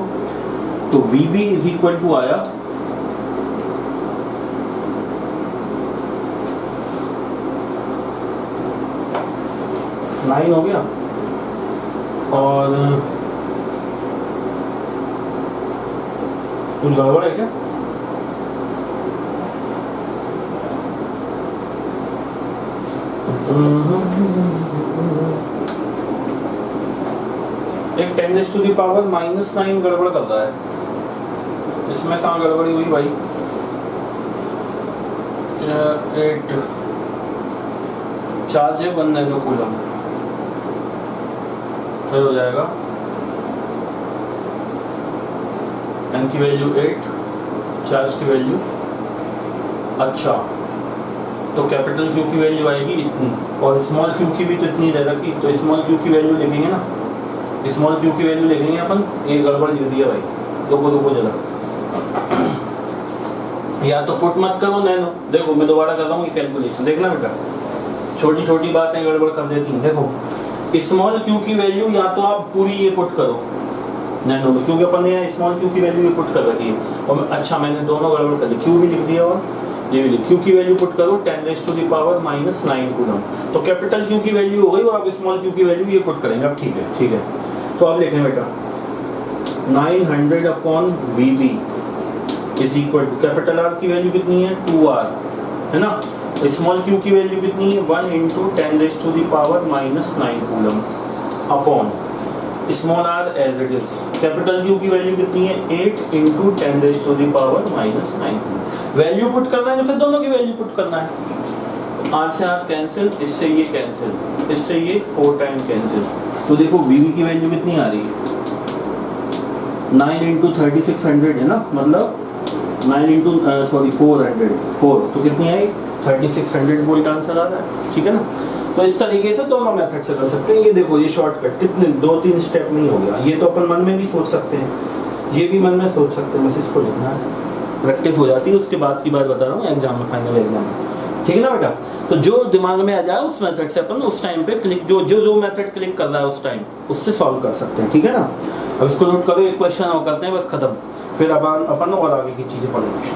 तो VB इज इक्वल टू आया 9 हो गया, और कुछ गड़बड़ है क्या, एक 10 रेज़ टू दी पावर -9 गड़बड़ कर रहा है, इसमें कहाँ गड़बड़ी हुई भाई, 8 चार्ज है 1 नैनो कूलम, फिर हो जाएगा n की वैल्यू 8, चार्ज की वैल्यू, अच्छा तो कैपिटल Q की वैल्यू आएगी इतनी, और स्मॉल q की भी तो इतनी रह रखी, तो स्मॉल q की वैल्यू लिखेंगे ना, स्मॉल q की वैल्यू लिखेंगे अपन, ये गड़बड़ लिख दिया भाई, दो जरा या तो पुट मत करो नैनो, देखो मैं दोबारा कर रहा हूँ ये कैलकुलेशन, देखना बेटा छोटी छोटी बातें गड़बड़ कर देती हैं। देखो स्मॉल q की वैल्यू या तो आप पूरी ये पुट करो नैनो में, क्योंकि अपन ने स्मॉल q की वैल्यू ये पुट कर रखी है, और अच्छा मैंने दोनों गड़बड़ कर दी, q भी लिख दिया और ये भी लिख, q की वैल्यू पुट करो 10 raise to the power -9 coulomb, तो कैपिटल Q की वैल्यू हो गई, और आप स्मॉल q की वैल्यू ये पुट करेंगे, अब ठीक है। तो अब लिखें बेटा 900 upon VB is equal to capital R की वैल्यू कितनी है 2r है ना, स्मॉल क्यू की वैल्यू कितनी है 1 into 10⁻⁻⁹ coulomb upon small R as it is. Capital Q की वैल्यू कितनी है 8 इंटू 10⁻⁹ वैल्यू पुट करना है, फिर दोनों की वैल्यू पुट करना है। आर से आर कैंसिल, इससे ये कैंसिल, इससे ये 4 टाइम कैंसिल। तो देखो वीवी की वैल्यू कितनी आ रही है 9 इंटू 3600 है ना, मतलब 9 इंटू 400 तो कितनी आई 3600 वोल्ट आंसर आ रहा है। ठीक है ना, तो इस तरीके से दोनों मेथड से कर सकते हैं। ये देखो ये शॉर्टकट कितने 2-3 स्टेप में ही हो गया। ये तो अपन मन में भी सोच सकते हैं, ये भी मन में सोच सकते हैं, बस इसको लिखना है, प्रैक्टिस हो जाती है। उसके बाद की बात बता रहा हूँ एग्जाम में, फाइनल एग्जाम में। ठीक है ना बेटा, तो जो दिमाग में आ जाए उस मेथड से अपन उस टाइम पे क्लिक, जो मेथड क्लिक कर रहा है उस टाइम उससे सॉल्व कर सकते हैं। ठीक है ना, अब इसको नोट करो, एक क्वेश्चन और करते हैं बस खत्म, फिर अब अपन और आगे की चीजें पढ़ेंगे।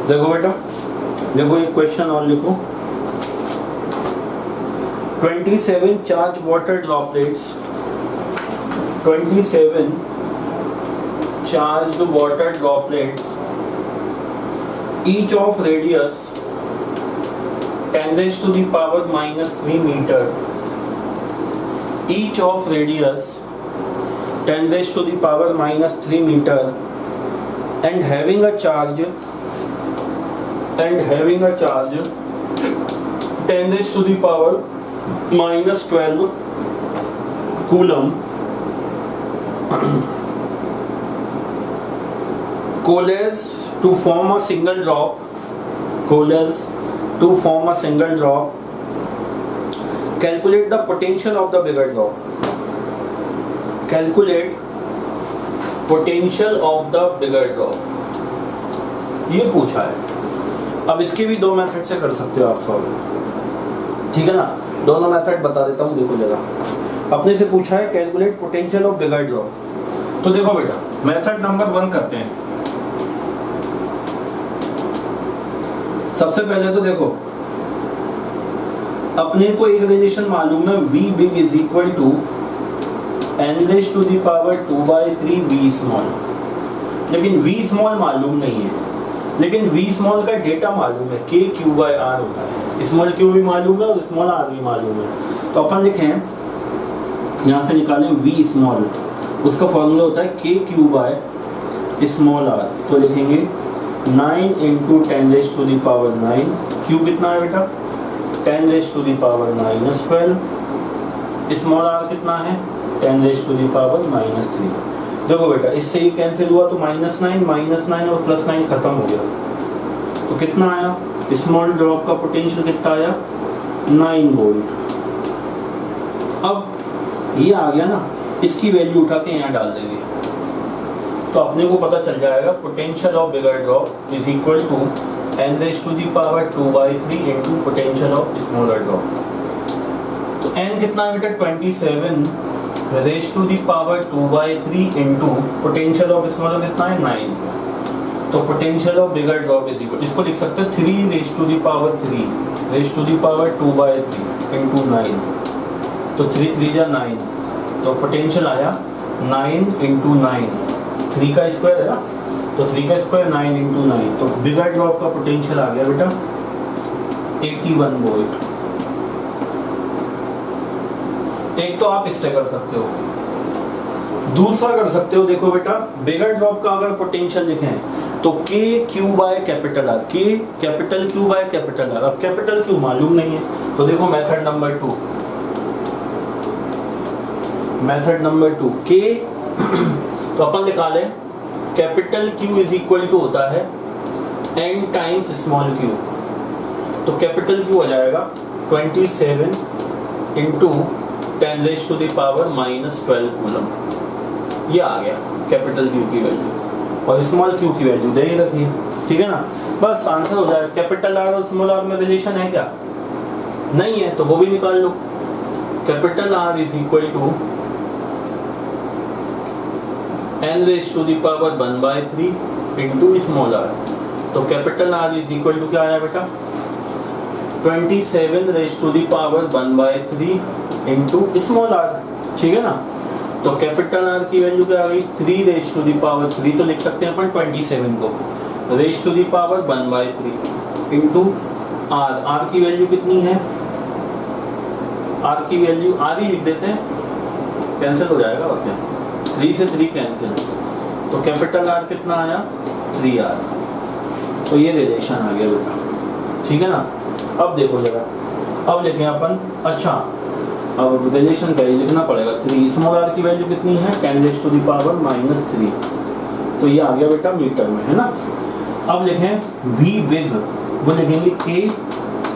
देखो बेटा, देखो एक क्वेश्चन और लिखो। 27 charge water droplets, 27 charged water droplets, each of radius 10⁻³ meter, each of radius 10⁻³ meter, and having a charge 10⁻⁻12 coulomb coalesce to form a single drop, calculate the potential of the bigger drop, ये पूछा है। अब इसके भी दो method से कर सकते हो आप सॉल्व। ठीक है ना, दोनों मेथड बता देता हूँ। देखो जरा, अपने से पूछा है calculate potential of bigger drop. तो देखो बेटा, मेथड नंबर 1 करते हैं। सबसे पहले तो देखो, अपने को एक रिलेशन मालूम है V big is equal to n⁻²/3 V small, लेकिन V small मालूम नहीं है। लेकिन V small का डेटा मालूम है, K/R होता है। स्मॉल q भी मालूम है और स्मॉल r भी मालूम है। तो अपन लिखें, यहाँ से निकालें V small, उसका फॉर्मूला होता है K/r। तो लिखेंगे 9 इंटू 10⁻⁹, Q कितना है बेटा 10⁻⁻12, स्मॉल r कितना है 10⁻⁻3। देखो बेटा, इससे ये कैंसिल हुआ तो -9 और +9 खत्म हो गया। तो कितना आया, स्मॉल ड्रॉप का पोटेंशियल कितना आया 9 वोल्ट। अब ये आ गया ना, इसकी वैल्यू उठा के यहाँ डाल देंगे तो अपने को पता चल जाएगा potential of bigger drop is equal to n⁻²/3 into potential of smaller drop. तो n कितना है बेटा 27⁻²/3 इंटू पोटेंशियल ऑफ स्मॉलर कितना है 9। तो potential of bigger drop is equal, इसको लिख सकते हैं 3⁻³ इंटू 9। तो 3 3 जा 9, तो पोटेंशियल आया 9 इंटू 9, 3 का स्क्वायर है ना, तो 3 का स्क्वायर 9 इंटू 9। तो बिगर ड्रॉप का पोटेंशियल आ गया बेटा 81 वोल्ट। एक तो आप इससे कर सकते हो, दूसरा कर सकते हो। देखो बेटा, बिगर ड्रॉप का अगर पोटेंशियल लिखें तो K/R, कैपिटल Q/R। अब कैपिटल Q मालूम नहीं है, तो देखो मेथड नंबर 2 K तो अपन निकाले capital Q is equal to होता है n टाइम्स स्मॉल q। तो कैपिटल Q हो जाएगा 27 इंटू 10⁻⁻12 कूलम। ये आ गया कैपिटल Q की वैल्यू, और स्मॉल q की वैल्यू दे ही रखी है। ठीक है ना, बस आंसर हो जाएगा। कैपिटल R और स्मॉल r में रिलेशन है क्या, नहीं है तो वो भी निकाल लो। Capital R is equal to n raise to the power 1/3 into small r। तो capital R is equal to क्या आया बेटा 27 raise to the power 1/3 into small r, ठीक है ना। तो कैपिटल R की वैल्यू क्या आ गई 3 रेज टू द पावर 3, तो लिख सकते हैं अपन 27 को raise to the power 1/3 into r की वैल्यू कितनी है, r की वैल्यू r ही लिख देते हैं, कैंसिल हो जाएगा और क्या 3 से 3 कैंसिल, तो कैपिटल R कितना आया 3r। तो ये रिलेशन आ गया बेटा, ठीक है ना। अब देखो जरा, अब लिखें अपन, अच्छा अब रिलेशन का ही लिखना पड़ेगा 3 स्मॉल r की वैल्यू कितनी है 10 रेज टू द पावर -3, तो ये आ गया बेटा मीटर में, है ना। अब लिखें v बिग, वो लिखेंगे k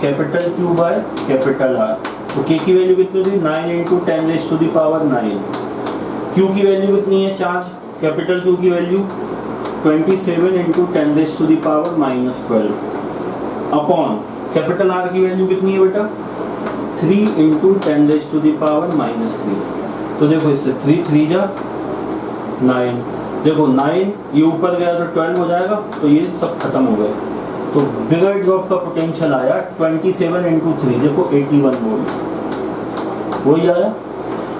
capital Q by capital R। तो k की वैल्यू कितनी होगी 9 into 10 raise to the power 9, Q की वैल्यू कितनी है चार्ज कैपिटल Q की value 27 into 10 raise to the power -12 upon capital R की वैल्यू कितनी है बेटा 3 into 10 raise to the power -3। तो देखो इससे 3 3 जा 9, देखो 9 ये ऊपर गया तो 12 हो जाएगा, तो ये सब खत्म हो गए। तो बिगर ड्रॉप का पोटेंशियल आया 27 इंटू 3, देखो 81 वोल्ट, वही आया।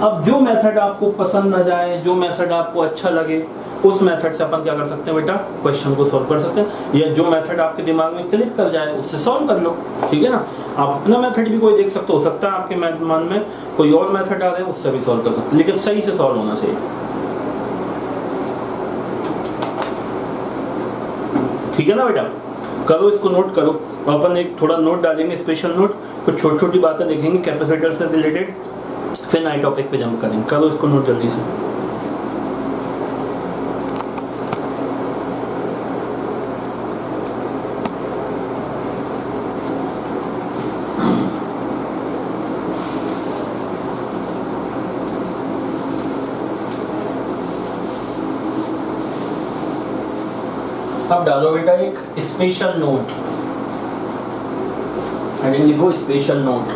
अब जो मेथड आपको पसंद आ जाए, जो मेथड आपको अच्छा लगे, उस मेथड से अपन क्या कर सकते हैं बेटा क्वेश्चन को सॉल्व कर सकते हैं, या जो मेथड आपके दिमाग में क्लिक कर जाए उससे सॉल्व कर लो, ठीक है ना। आप अपना मेथड भी कोई देख सकते हो सकता है आपके मन में कोई और मेथड आ रहे हैं, उससे भी सॉल्व कर सकते हैं, लेकिन सही से सॉल्व होना चाहिए, ठीक है ना बेटा। करो इसको, नोट करो, अपन एक थोड़ा नोट डालेंगे, स्पेशल नोट, कुछ छोटी छोटी बातें देखेंगे कैपेसिटर से रिलेटेड, फिर नए टॉपिक पे जंप करेंगे। करो इसको नोट जल्दी से। अब डालो बेटा एक स्पेशल नोट, हेडिंग लिखो स्पेशल नोट।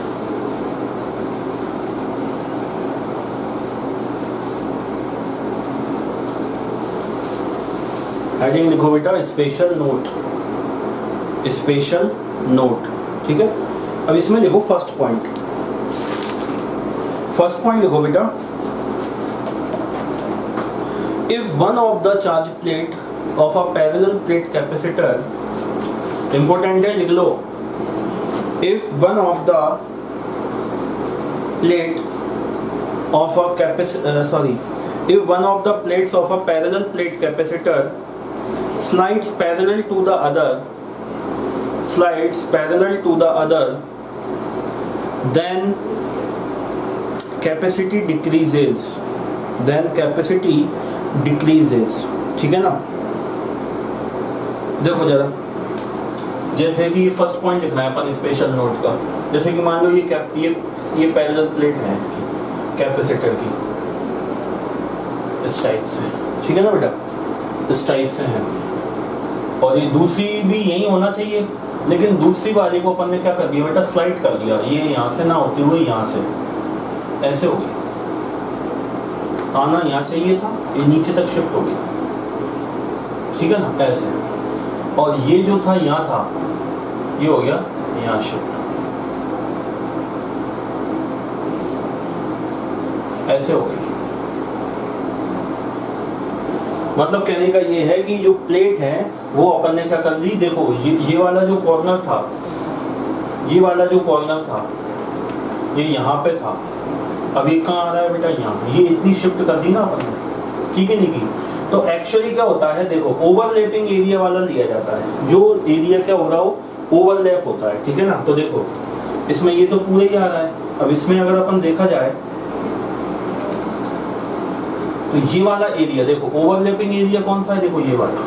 हेडिंग लिखो बेटा स्पेशल नोट, स्पेशल नोट, ठीक है। अब इसमें लिखो फर्स्ट पॉइंट, फर्स्ट पॉइंट लिखो बेटा if one of the charge plate of a parallel plate capacitor, important है लिख लो, if one of the plate of a if one of the plates of a parallel plate capacitor slides parallel to the other, then capacity decreases, ठीक है ना। देखो जरा, जैसे कि first point लिखना है अपन स्पेशल नोट का, जैसे कि मान लो ये पैरेलल प्लेट है इसकी कैपेसिटर की, इस टाइप से, ठीक है ना बेटा, इस टाइप से है, और ये दूसरी भी यही होना चाहिए, लेकिन दूसरी वाली को अपन ने क्या कर दिया बेटा स्लाइड कर दिया, ये यहाँ से ना होते हुए यहाँ से ऐसे हो गई, आना यहाँ चाहिए था, ये नीचे तक शिफ्ट हो गई, ठीक है ना, ऐसे। और ये जो था यहाँ था, ये हो गया यहाँ शिफ्ट, ऐसे हो गई। मतलब कहने का ये है कि जो प्लेट है वो अपन ने क्या कर ली, देखो ये वाला जो कॉर्नर था, ये वाला जो कॉर्नर था ये यहाँ पे था, अब ये कहाँ आ रहा है बेटा यहाँ, ये इतनी शिफ्ट कर दी ना अपन ने, ठीक है नहीं की। तो एक्चुअली क्या होता है, देखो ओवरलैपिंग एरिया वाला लिया जाता है, जो एरिया क्या हो रहा हो ओवरलैप होता है, ठीक है ना। तो देखो इसमें ये तो पूरे ही आ रहा है, अब इसमें अगर अपन देखा जाए तो ये वाला एरिया देखो ओवरलैपिंग एरिया कौन सा है, देखो ये वाला,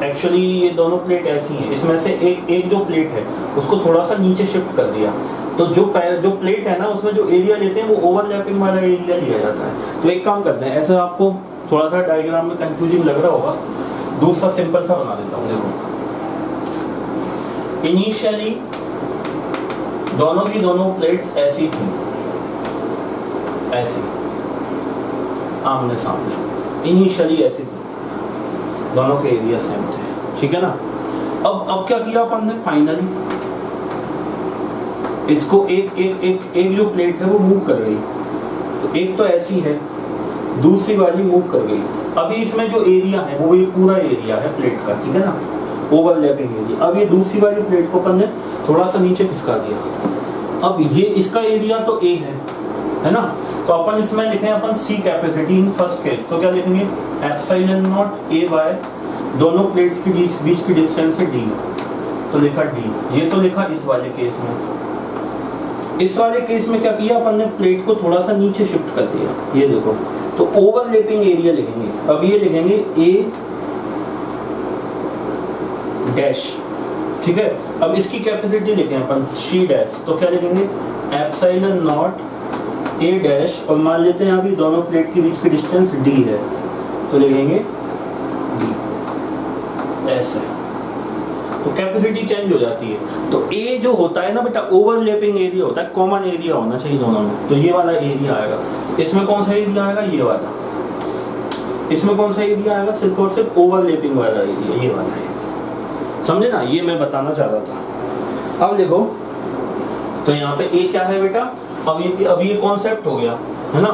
एक्चुअली ये दोनों प्लेट ऐसी हैं, इसमें से एक जो प्लेट है उसको थोड़ा सा नीचे शिफ्ट कर दिया, तो जो प्लेट है ना उसमें जो एरिया लेते हैं वो ओवरलैपिंग वाला एरिया लिया जाता है। तो एक काम करते हैं, ऐसा आपको थोड़ा सा डायग्राम में कंफ्यूजिंग लग रहा होगा, दूसरा सिंपल सा बना देता हूँ। देखो इनिशियली दोनों की दोनों प्लेट्स ऐसी थी, ऐसी आमने सामने, इनिशियली ऐसी थी, दोनों के एरिया सेम थे, ठीक है ना। अब क्या किया अपन ने, फाइनली इसको एक जो प्लेट है वो मूव कर गई, तो एक तो ऐसी है, दूसरी वाली मूव कर गई। अभी इसमें जो एरिया है वो ये पूरा एरिया है प्लेट का, ठीक है ना, ओवरलैपिंग एरिया। अब ये दूसरी वाली प्लेट को अपन ने थोड़ा सा नीचे खिसका दिया। अब ये इसका एरिया तो ए है ना, तो अपन इसमें लिखें अपन सी कैपेसिटी इन फर्स्ट केस, तो क्या लिखेंगे, एप्सिलॉन नॉट ए बाय दोनों प्लेट्स के बीच की डिस्टेंस है डी, तो लिखा डी। ये तो लिखा इस वाले केस में। इस वाले केस में क्या किया अपन ने, प्लेट को थोड़ा सा नीचे शिफ्ट कर दिया, ये देखो, तो ओवरलैपिंग एरिया लिखेंगे। अब ये लिखेंगे ए डैश, ठीक है। अब इसकी कैपेसिटी लिखें अपन सी डैश, तो क्या लिखेंगे, एप्सिलॉन नॉट ए डैश, और मान लेते हैं अभी दोनों प्लेट के बीच की डिस्टेंस डी है, तो लिखेंगे डी, ऐसे। तो कैपेसिटी चेंज हो जाती है। तो ए जो होता है ना बेटा, ओवरलैपिंग एरिया होता है, कॉमन एरिया होना चाहिए दोनों में, तो ये वाला एरिया आएगा। इसमें कौन सा एरिया आएगा, ये वाला। इसमें कौन सा एरिया आएगा, सिर्फ और सिर्फ ओवरलैपिंग वाला एरिया, ये वाला है, समझे ना, ये मैं बताना चाह रहा था। अब देखो, तो यहाँ पे ए क्या है बेटा, अब ये कॉन्सेप्ट हो गया है ना,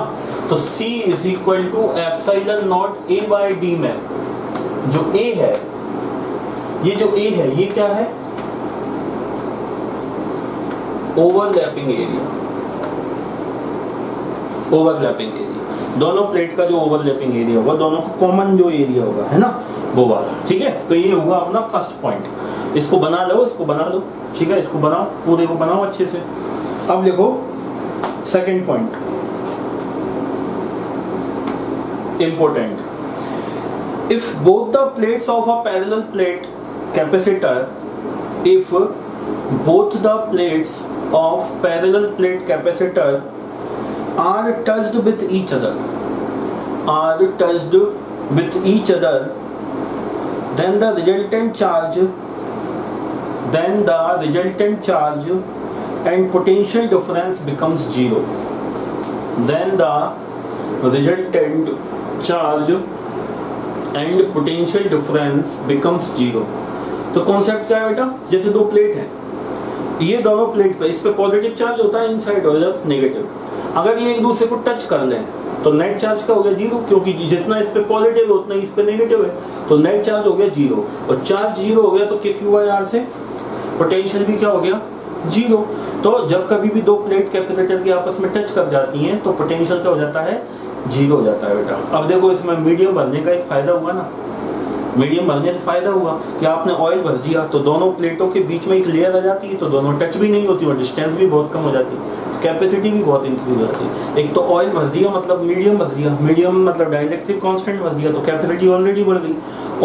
तो C is equal to epsilon naught A by D में जो A है, ये जो A है ये क्या है, ओवरलैपिंग एरिया, ओवरलैपिंग एरिया, दोनों प्लेट का जो ओवरलैपिंग एरिया होगा, दोनों का कॉमन जो एरिया होगा, है ना, वो वाला, ठीक है। तो ये होगा अपना फर्स्ट पॉइंट। इसको बना लो, इसको बना लो, ठीक है, इसको बनाओ, पूरे को बनाओ अच्छे से। अब देखो second point, important, if both the plates of a parallel plate capacitor, if both the plates of parallel plate capacitor are touched with each other, then the resultant charge and potential difference becomes zero. Then the resultant charge and potential difference becomes zero. तो concept क्या है बेटा, जैसे दो plate हैं, ये दोनों plate पे, इस पे पॉजिटिव चार्ज होता है इनसाइड और इधर नेगेटिव। अगर ये एक दूसरे को टच कर लें तो नेट चार्ज क्या हो गया, जीरो, क्योंकि जितना इस पे पॉजिटिव है उतना इस पे नेगेटिव है, तो नेट चार्ज हो गया जीरो, और चार्ज जीरो हो गया तो KQ/R से पोटेंशियल भी क्या हो गया, जीरो। तो जब कभी भी दो प्लेट कैपेसिटर की आपस में टच कर जाती हैं तो पोटेंशियल क्या हो जाता है, जीरो हो जाता है बेटा। अब देखो इसमें मीडियम भरने का एक फायदा हुआ ना, मीडियम भरने से फायदा हुआ कि आपने ऑयल भर दिया तो दोनों प्लेटों के बीच में एक लेयर आ जाती है, तो दोनों टच भी नहीं होती और डिस्टेंस भी बहुत कम हो जाती है, कैपेसिटी भी बहुत इंक्रीज हो जाती है। एक तो ऑयल भर दिया मतलब मीडियम भर दिया, मीडियम मतलब डाइलेक्ट्रिक कांस्टेंट भर दिया, तो कैपेसिटी ऑलरेडी बढ़ गई।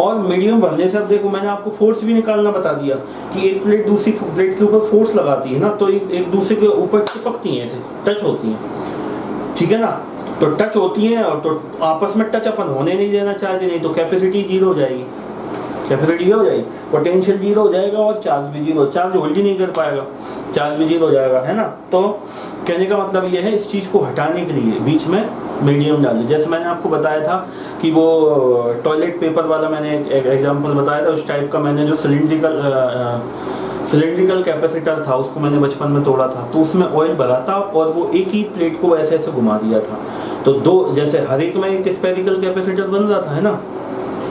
और मीडियम भरने से अब देखो मैंने आपको फोर्स भी निकालना बता दिया कि एक प्लेट दूसरी प्लेट के ऊपर फोर्स लगाती है ना, तो एक दूसरे के ऊपर चिपकती हैं, ऐसे टच होती हैं, ठीक है ना। तो टच होती हैं और तो आपस में टच अपन होने नहीं देना चाहते, नहीं तो कैपेसिटी जीरो हो जाएगी, कैपेसिटी हो जाएगी, पोटेंशियल जीरो हो जाएगा और चार्ज भी जीरो, चार्ज होल्ड ही नहीं कर पाएगा, चार्ज भी जीरो हो जाएगा, है ना। तो कहने का मतलब ये है, इस चीज़ को हटाने के लिए बीच में मीडियम डाल, जैसे मैंने आपको बताया था कि वो टॉयलेट पेपर वाला मैंने एक एग्जाम्पल बताया था, उस टाइप का मैंने जो सिलेंड्रिकल कैपेसिटर था उसको मैंने बचपन में तोड़ा था, तो उसमें ऑयल भरा था और वो एक ही प्लेट को ऐसे ऐसे घुमा दिया था, तो दो जैसे हर एक में एक स्फेरिकल कैपेसिटर बन रहा था, है ना,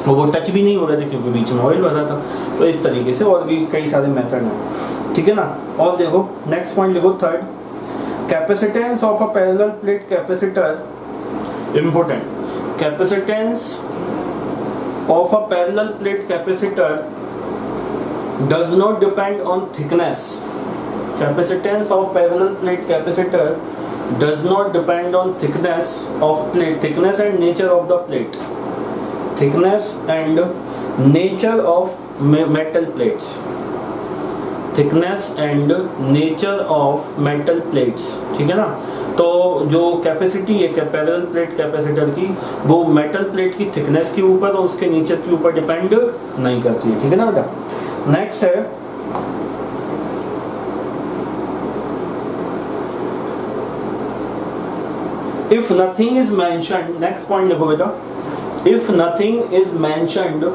वो टच भी नहीं हो रहे थे क्योंकि बीच में ऑयल भरा था। तो इस तरीके से और भी कई सारे मेथड हैं, ठीक है ना। और देखो नेक्स्ट पॉइंट लिखो, third, capacitance of a parallel plate capacitor, important, capacitance of a parallel plate capacitor does not depend on thickness. Capacitance of parallel plate capacitor does not depend on thickness of plate, thickness and nature of the plate, thickness and nature of metal plates, thickness and nature of metal plates, ठीक है ना। तो जो capacity है parallel plate capacitor की, वो metal plate की thickness के ऊपर और उसके नेचर के ऊपर डिपेंड नहीं करती है, ठीक है ना बेटा। नेक्स्ट है if nothing is mentioned, next point लिखो बेटा, if nothing is mentioned,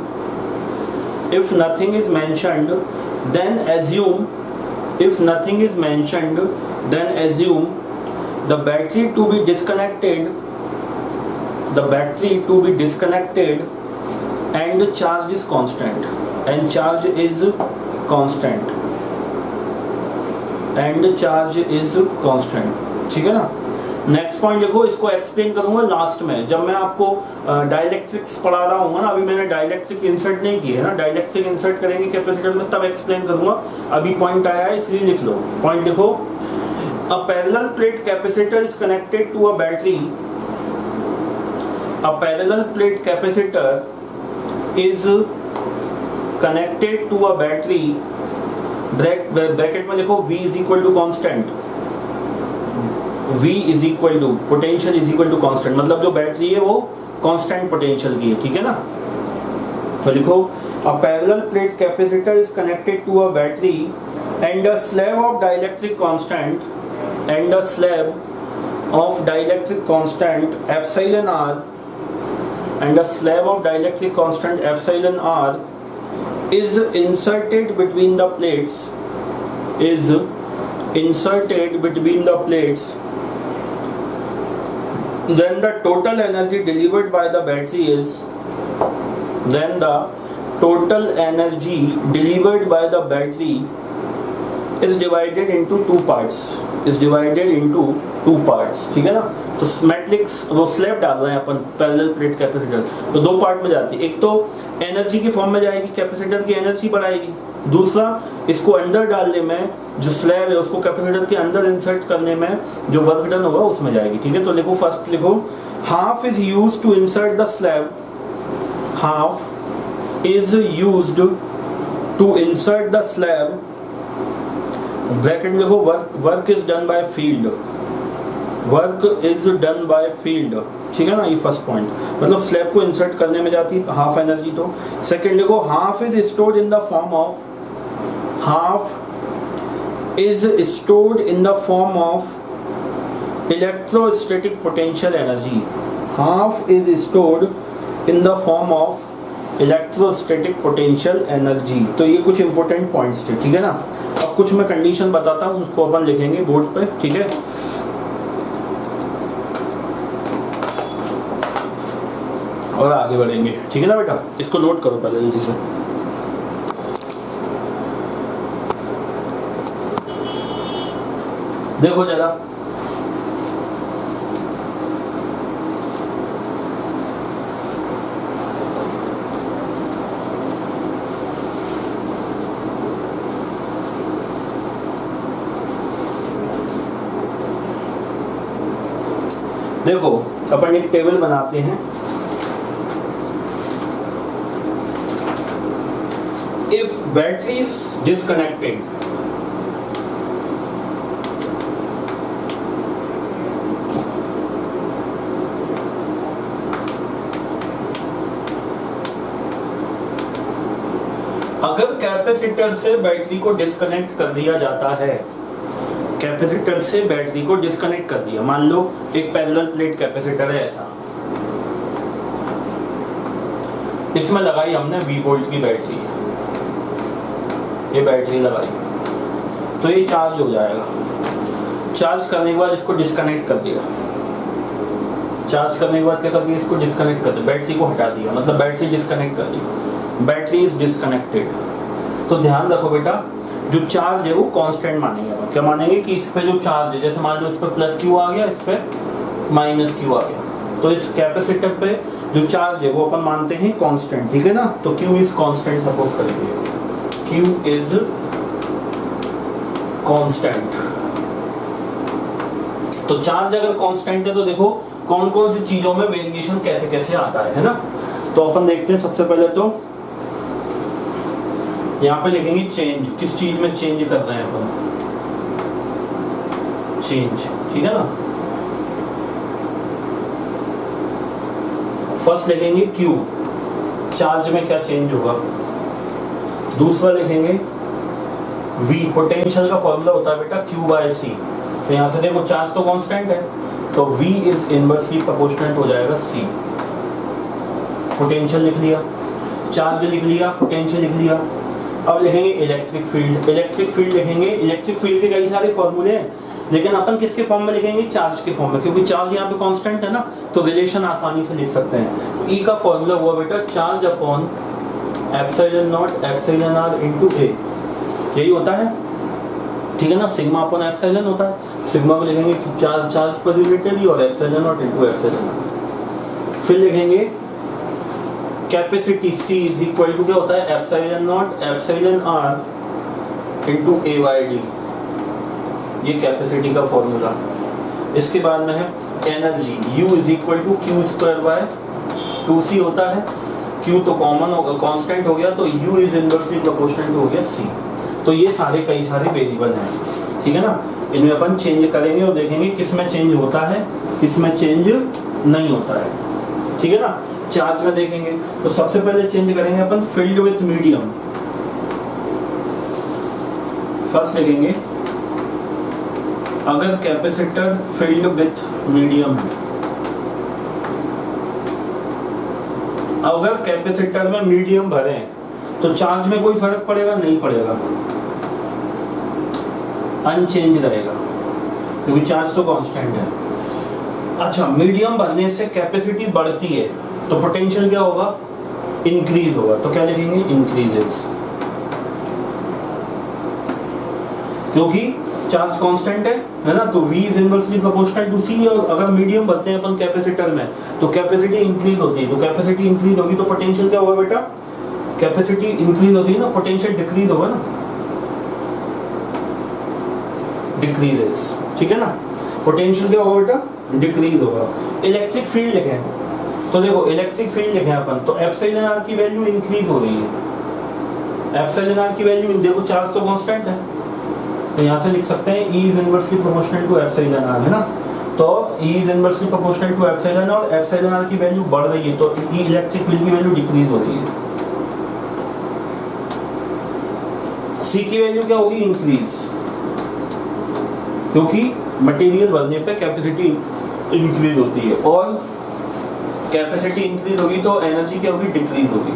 if nothing is mentioned then assume, if nothing is mentioned then assume the battery to be disconnected, the battery to be disconnected and charge is constant, and charge is constant, and charge is constant, ठीक है ना। Next point देखो, इसको explain करूंगा last में, जब मैं आपको डाइलेक्ट्रिक्स पढ़ा रहा हूँ ना। अभी मैंने डाइलेक्ट्रिक इंसर्ट नहीं की है ना, डाइलेक्ट्रिक इंसर्ट करेंगे कैपेसिटर में तब एक्सप्लेन करूंगा। अभी पॉइंट आया है इसलिए लिख लो। पॉइंट लिखो, a parallel plate capacitor is connected to a battery, a parallel plate capacitor is connected to a battery, bracket में लिखो V is equal to constant, V is equal to potential is equal to constant, मतलब जो battery है वो constant potential की है, ठीक है ना। तो लिखो, a parallel plate capacitor is connected to a battery and a slab of dielectric constant, and a slab of dielectric constant epsilon r, and a slab of dielectric constant epsilon r is inserted between the plates, is inserted between the plates, then the total energy delivered by the battery is, then the total energy delivered by the battery is divided into two parts, is divided into two parts, ठीक है ना। तो matrix वो slab डाल रहे हैं अपन parallel plate capacitor, तो दो पार्ट में जाती है, एक तो एनर्जी की फॉर्म में जाएगी, कैपेसिटर की एनर्जी बढ़ाएगी, दूसरा इसको अंदर डालने में, जो स्लैब है उसको कैपेसिटर के अंदर इंसर्ट करने में जो वर्क डन होगा उसमें जाएगी, ठीक है। तो लिखो, फर्स्ट लिखो, half is used to insert the slab, half is used to insert the slab, bracket में लिखो, work is done by field, work is done by field, ठीक है ना। ये फर्स्ट पॉइंट, मतलब स्लैब को इंसर्ट करने में जाती है हाफ एनर्जी। तो सेकंड लिखो, half is stored in the form of, half is stored in the form of electrostatic potential energy, half is stored in the form of electrostatic potential energy. तो ये कुछ important points थे, ठीक है ना। अब कुछ मैं कंडीशन बताता हूँ, उसको अपन लिखेंगे बोर्ड पे, ठीक है। और आगे बढ़ेंगे, ठीक है ना बेटा। इसको नोट करो पहले जल्दी से। देखो जरा, देखो अपन एक टेबल बनाते हैं। If battery is disconnected, अगर कैपेसिटर से बैटरी को डिस्कनेक्ट कर दिया जाता है, कैपेसिटर से बैटरी को डिस्कनेक्ट कर दिया, मान लो एक पैरेलल प्लेट कैपेसिटर है ऐसा, इसमें लगाई हमने 20 वोल्ट की बैटरी, ये बैटरी लगाई तो ये चार्ज हो जाएगा। चार्ज करने के बाद इसको डिस्कनेक्ट कर दिया, चार्ज करने के बाद क्या कर दिया, इसको डिस्कनेक्ट कर दिया, बैटरी को हटा दिया, मतलब बैटरी डिस्कनेक्ट कर दी, बैटरी इज डिस्कनेक्टेड। तो ध्यान रखो बेटा, जो चार्ज है वो कांस्टेंट मानेंगे अपन। क्या मानेंगे कि इस पे जो चार्ज है, जैसे मान लो इस पे प्लस क्यू आ गया, इस पे माइनस क्यू आ गया, तो इस कैपेसिटर पे जो चार्ज है वो अपन मानते हैं कांस्टेंट, ठीक है ना। तो क्यू इज कांस्टेंट सपोज करेंगे, क्यू इज कांस्टेंट। तो चार्ज अगर कांस्टेंट है तो देखो कौन कौन सी चीजों में वेरिएशन कैसे कैसे आता है ना। तो अपन देखते हैं, सबसे पहले तो यहाँ पे लिखेंगे चेंज, किस चीज में चेंज कर रहे हैं अपन, चेंज, ठीक है ना। फर्स्ट लिखेंगे Q, चार्ज में क्या चेंज होगा। दूसरा लिखेंगे V, पोटेंशियल का फॉर्मूला होता है बेटा Q/C। तो यहाँ से देखो चार्ज तो कांस्टेंट है, तो V इज इनवर्सली प्रोपोर्शनल हो जाएगा C। पोटेंशियल लिख लिया, चार्ज लिख लिया, पोटेंशियल लिख लिया। अब लिखेंगे इलेक्ट्रिक फील्ड। इलेक्ट्रिक फील्ड लिखेंगे, इलेक्ट्रिक फील्ड के कई सारे फॉर्मूले हैं, लेकिन अपन किसके फॉर्म में लिखेंगे? चार्ज के फॉर्म में, क्योंकि चार्ज यहाँ पे कांस्टेंट है ना, तो रिलेशन आसानी से लिख सकते हैं। तो E का फॉर्मूला हुआ बेटा charge upon epsilon naught epsilon r into A, यही होता है, ठीक है ना। सिग्मा अपॉन एप्सिलॉन होता है, सिग्मा में लिखेंगे चार्ज पर यूनिट और एप्सिलॉन नॉट इनटू एप्सिलॉन। फिर लिखेंगे capacity C is equal to क्या होता है? Epsilon naught epsilon r into A by D, ये कैपेसिटी का फॉर्मूला। इसके बाद में है energy, U is equal to Q square by 2C होता है। Q तो कॉमन होगा, कांस्टेंट हो गया, तो U इज इनवर्सली प्रोपोर्शनल हो गया C। तो ये सारे कई सारे वेरिएबल हैं, ठीक है ना। इनमें अपन चेंज करेंगे और देखेंगे किस में चेंज होता है, किस में चेंज नहीं होता है, ठीक है ना। चार्ज में देखेंगे तो सबसे पहले चेंज करेंगे अपन फील्ड विथ मीडियम। फर्स्ट लिखेंगे अगर कैपेसिटर फील्ड विथ मीडियम है, अगर कैपेसिटर में मीडियम भरे हैं तो चार्ज में कोई फर्क पड़ेगा? नहीं पड़ेगा, अनचेंज रहेगा, क्योंकि चार्ज तो कांस्टेंट है। अच्छा, मीडियम भरने से कैपेसिटी बढ़ती है तो पोटेंशियल क्या होगा? इंक्रीज होगा। तो क्या लिखेंगे? इंक्रीजेस, क्योंकि चार्ज कांस्टेंट है ना। तो V is inversely proportional to C, और अगर मीडियम भरते हैं अपन कैपेसिटर में तो कैपेसिटी इंक्रीज होती है, तो कैपेसिटी इंक्रीज होगी तो पोटेंशियल क्या होगा बेटा? कैपेसिटी इंक्रीज होती है ना, पोटेंशियल डिक्रीज होगा ना, डिक्रीजेस, ठीक है ना। पोटेंशियल क्या होगा बेटा? डिक्रीज होगा। इलेक्ट्रिक फील्ड लिखें तो देखो, इलेक्ट्रिक फील्ड लिखें अपन तो एप्सिलॉन r की वैल्यू इंक्रीज हो रही है। एप्सिलॉन r की वैल्यू, देखो चार्ज तो कांस्टेंट है, तो यहाँ से लिख सकते हैं E is inversely proportional to epsilon r, है ना। तो E is inversely proportional to epsilon, और एप्सिलॉन r की वैल्यू बढ़ रही है तो E इलेक्ट्रिक फील्ड की वैल्यू डिक्रीज हो रही है। C की वैल्यू क्या होगी? इंक्रीज, क्योंकि मटेरियल बढ़ने पे कैपेसिटी इंक्रीज होती है, और कैपेसिटी इंक्रीज होगी तो एनर्जी क्या होगी? डिक्रीज होगी,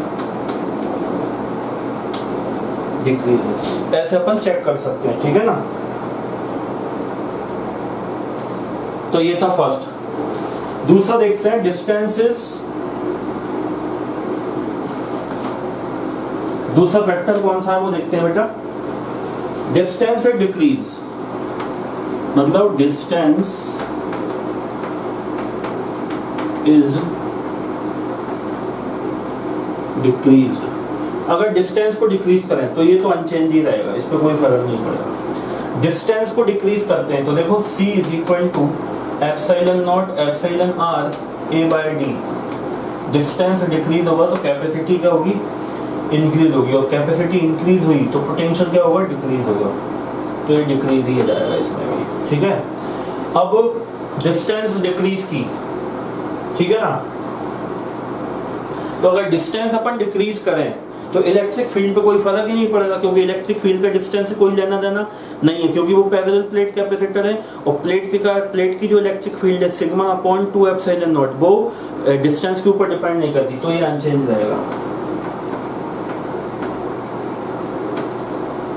डिक्रीज होगी। ऐसे अपन चेक कर सकते हैं, ठीक है ना। तो ये था फर्स्ट। दूसरा देखते हैं डिस्टेंसेस। दूसरा फैक्टर कौन सा है वो देखते हैं बेटा। डिस्टेंस है डिक्रीज, मतलब डिस्टेंस इज डिक्रीज्ड। अगर डिस्टेंस को डिक्रीज करें तो ये तो अनचेंज ही रहेगा, इस पर कोई फर्क नहीं पड़ेगा। डिस्टेंस को डिक्रीज करते हैं तो देखो C is equal to epsilon naught epsilon r A by D। Distance decrease होगा तो कैपेसिटी क्या होगी? इंक्रीज होगी, और कैपेसिटी इंक्रीज हुई तो पोटेंशियल क्या होगा? डिक्रीज होगा, तो ये डिक्रीज ही जाएगा इसमें भी, ठीक है। अब डिस्टेंस डिक्रीज की, ठीक है ना। तो अगर डिस्टेंस अपन डिक्रीज करें तो इलेक्ट्रिक फील्ड पे कोई फर्क ही नहीं पड़ेगा, क्योंकि इलेक्ट्रिक फील्ड का डिस्टेंस से कोई लेना देना नहीं है, क्योंकि वो पैरेलल प्लेट कैपेसिटर है, और प्लेट की जो इलेक्ट्रिक फील्ड है सिग्मा अपॉन 2 एप्सिलॉन नॉट, वो डिस्टेंस के ऊपर डिपेंड नहीं करती, तो ये अनचेंज रहेगा,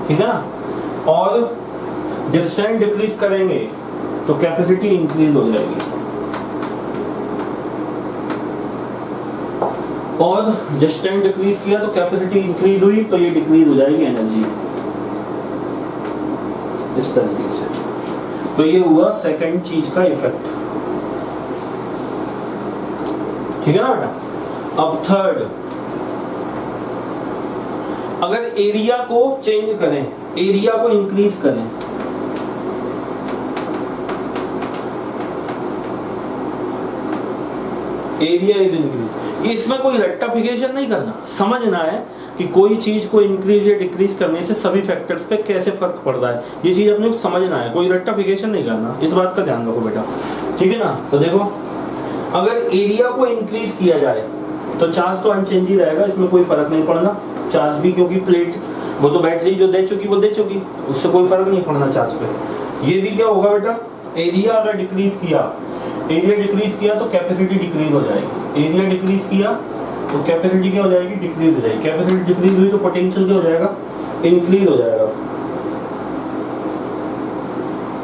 ठीक है ना। और डिस्टेंस डिक्रीज करेंगे तो कैपेसिटी इंक्रीज हो जाएगी, और डिस्टेंस डिक्रीज किया तो कैपेसिटी इंक्रीज हुई तो ये डिक्रीज हो जाएगी एनर्जी, इस तरीके से। तो ये हुआ सेकंड चीज का इफेक्ट, ठीक है ना बेटा। अब थर्ड, अगर एरिया को चेंज करें, एरिया को इंक्रीज करें, एरिया इज इंक्रीज, इसमें कोई रेक्टिफिकेशन नहीं करना, समझना है कि कोई चीज को इंक्रीज या डिक्रीज करने से सभी फैक्टर्स पे कैसे फर्क पड़ रहा है, ये चीज अपने को समझना है, कोई रेक्टिफिकेशन नहीं करना, इस बात का ध्यान रखो बेटा, ठीक है ना। तो देखो, अगर एरिया को इंक्रीज किया जाए तो चार्ज तो अनचेंज ही रहेगा, इसमें कोई फर्क नहीं पड़ना, चार्ज भी, क्योंकि प्लेट वो तो बैटरी जो दे चुकी वो दे चुकी, उससे कोई फर्क नहीं पड़ना चार्ज पे। ये भी क्या होगा बेटा, एरिया अगर डिक्रीज किया, एरिया डिक्रीज किया तो कैपेसिटी डिक्रीज हो जाएगी, एरिया डिक्रीज किया तो कैपेसिटी क्या हो जाएगी, डिक्रीज हो जाएगी, कैपेसिटी डिक्रीज हुई तो पोटेंशियल क्या हो जाएगा, इंक्रीज हो जाएगा।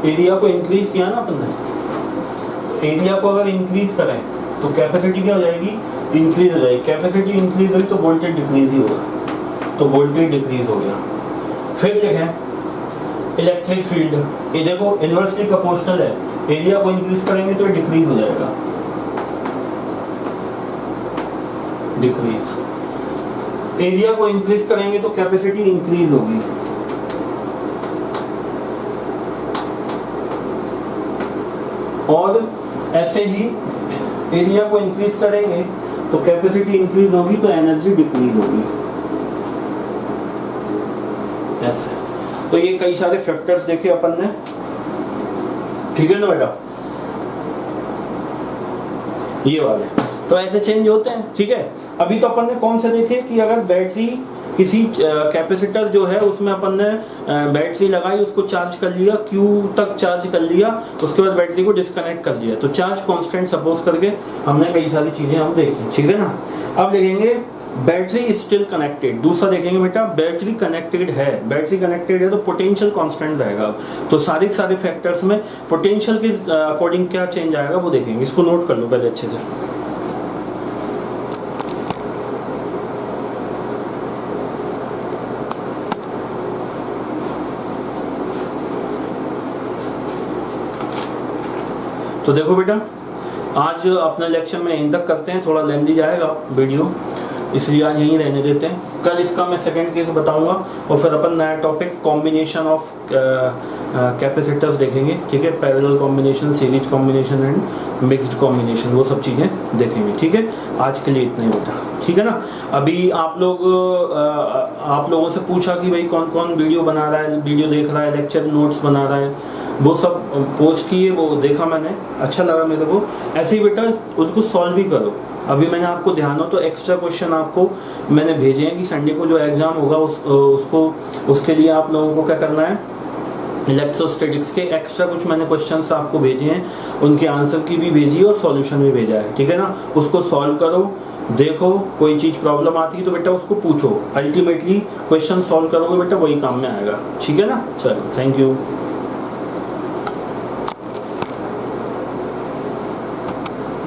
एरिया को इंक्रीज किया ना अपन ने, एरिया को अगर इंक्रीज करें तो कैपेसिटी क्या हो जाएगी, इंक्रीज हो जाएगी, कैपेसिटी इंक्रीज हुई तो वोल्टेज डिक्रीज ही होगा, तो वोल्टेज डिक्रीज हो गया। फिर देखें इलेक्ट्रिक फील्ड, ये देखो इनवर्सली प्रोपोर्शनल है, एरिया को इंक्रीज करेंगे तो डिक्रीज हो जाएगा, डिक्रीज। एरिया को इंक्रीज करेंगे तो कैपेसिटी इंक्रीज होगी, और ऐसे ही एरिया को इंक्रीज करेंगे तो कैपेसिटी इंक्रीज होगी तो एनर्जी डिक्रीज होगी, ऐसे। तो ये कई सारे फैक्टर्स देखे अपन ने, ठीक है ना बेटा, ये वाले तो ऐसे चेंज होते हैं, ठीक है। अभी तो अपन ने कौन से देखे कि अगर बैटरी किसी कैपेसिटर जो है उसमें अपन ने बैटरी लगाई, उसको चार्ज कर लिया, Q तक चार्ज कर लिया, उसके बाद बैटरी को डिस्कनेक्ट कर दिया, तो चार्ज कांस्टेंट सपोज करके हमने कई सारी चीजें हम देखी, ठीक है ना। अब देखेंगे बैटरी स्टिल कनेक्टेड, दूसरा देखेंगे बेटा बैटरी कनेक्टेड है, बैटरी कनेक्टेड है तो पोटेंशियल कांस्टेंट रहेगा। तो सारे फैक्टर्स में पोटेंशियल के अकॉर्डिंग क्या चेंज आएगा वो देखेंगे, इसको नोट कर लो पहले अच्छे से। तो देखो बेटा, आज अपने लेक्चर में यहीं तक करते हैं, थोड़ा लेंथी जाएगा वीडियो, इसलिए आज यहीं रहने देते हैं। कल इसका मैं सेकंड केस बताऊंगा और फिर अपन नया टॉपिक कॉम्बिनेशन ऑफ कैपेसिटर्स देखेंगे, ठीक है। Parallel combination, series combination and mixed combination, वो सब चीज़ें देखेंगे, ठीक है। आज के लिए इतना ही होता, ठीक है ना। अभी आप लोगों से पूछा कि भाई कौन कौन वीडियो बना रहा है, वीडियो देख रहा है, लेक्चर नोट्स बना रहा है, वो सब पोस्ट किए, वो देखा मैंने, अच्छा लगा मेरे को। ऐसे ही बेटा उनको सॉल्व भी करो। अभी मैंने आपको ध्यान हो तो एक्स्ट्रा क्वेश्चन आपको मैंने भेजे हैं कि संडे को जो एग्जाम होगा उसके लिए आप लोगों को क्या करना है, इलेक्ट्रोस्टैटिक्स के एक्स्ट्रा कुछ मैंने क्वेश्चंस आपको भेजे हैं, उनके आंसर की भी भेजी और सॉल्यूशन भी भेजा है, ठीक है ना। उसको सॉल्व करो, देखो कोई चीज प्रॉब्लम आती है तो बेटा उसको पूछो, अल्टीमेटली क्वेश्चन सॉल्व करोगे बेटा वही काम में आएगा, ठीक है ना। चलो, थैंक यू।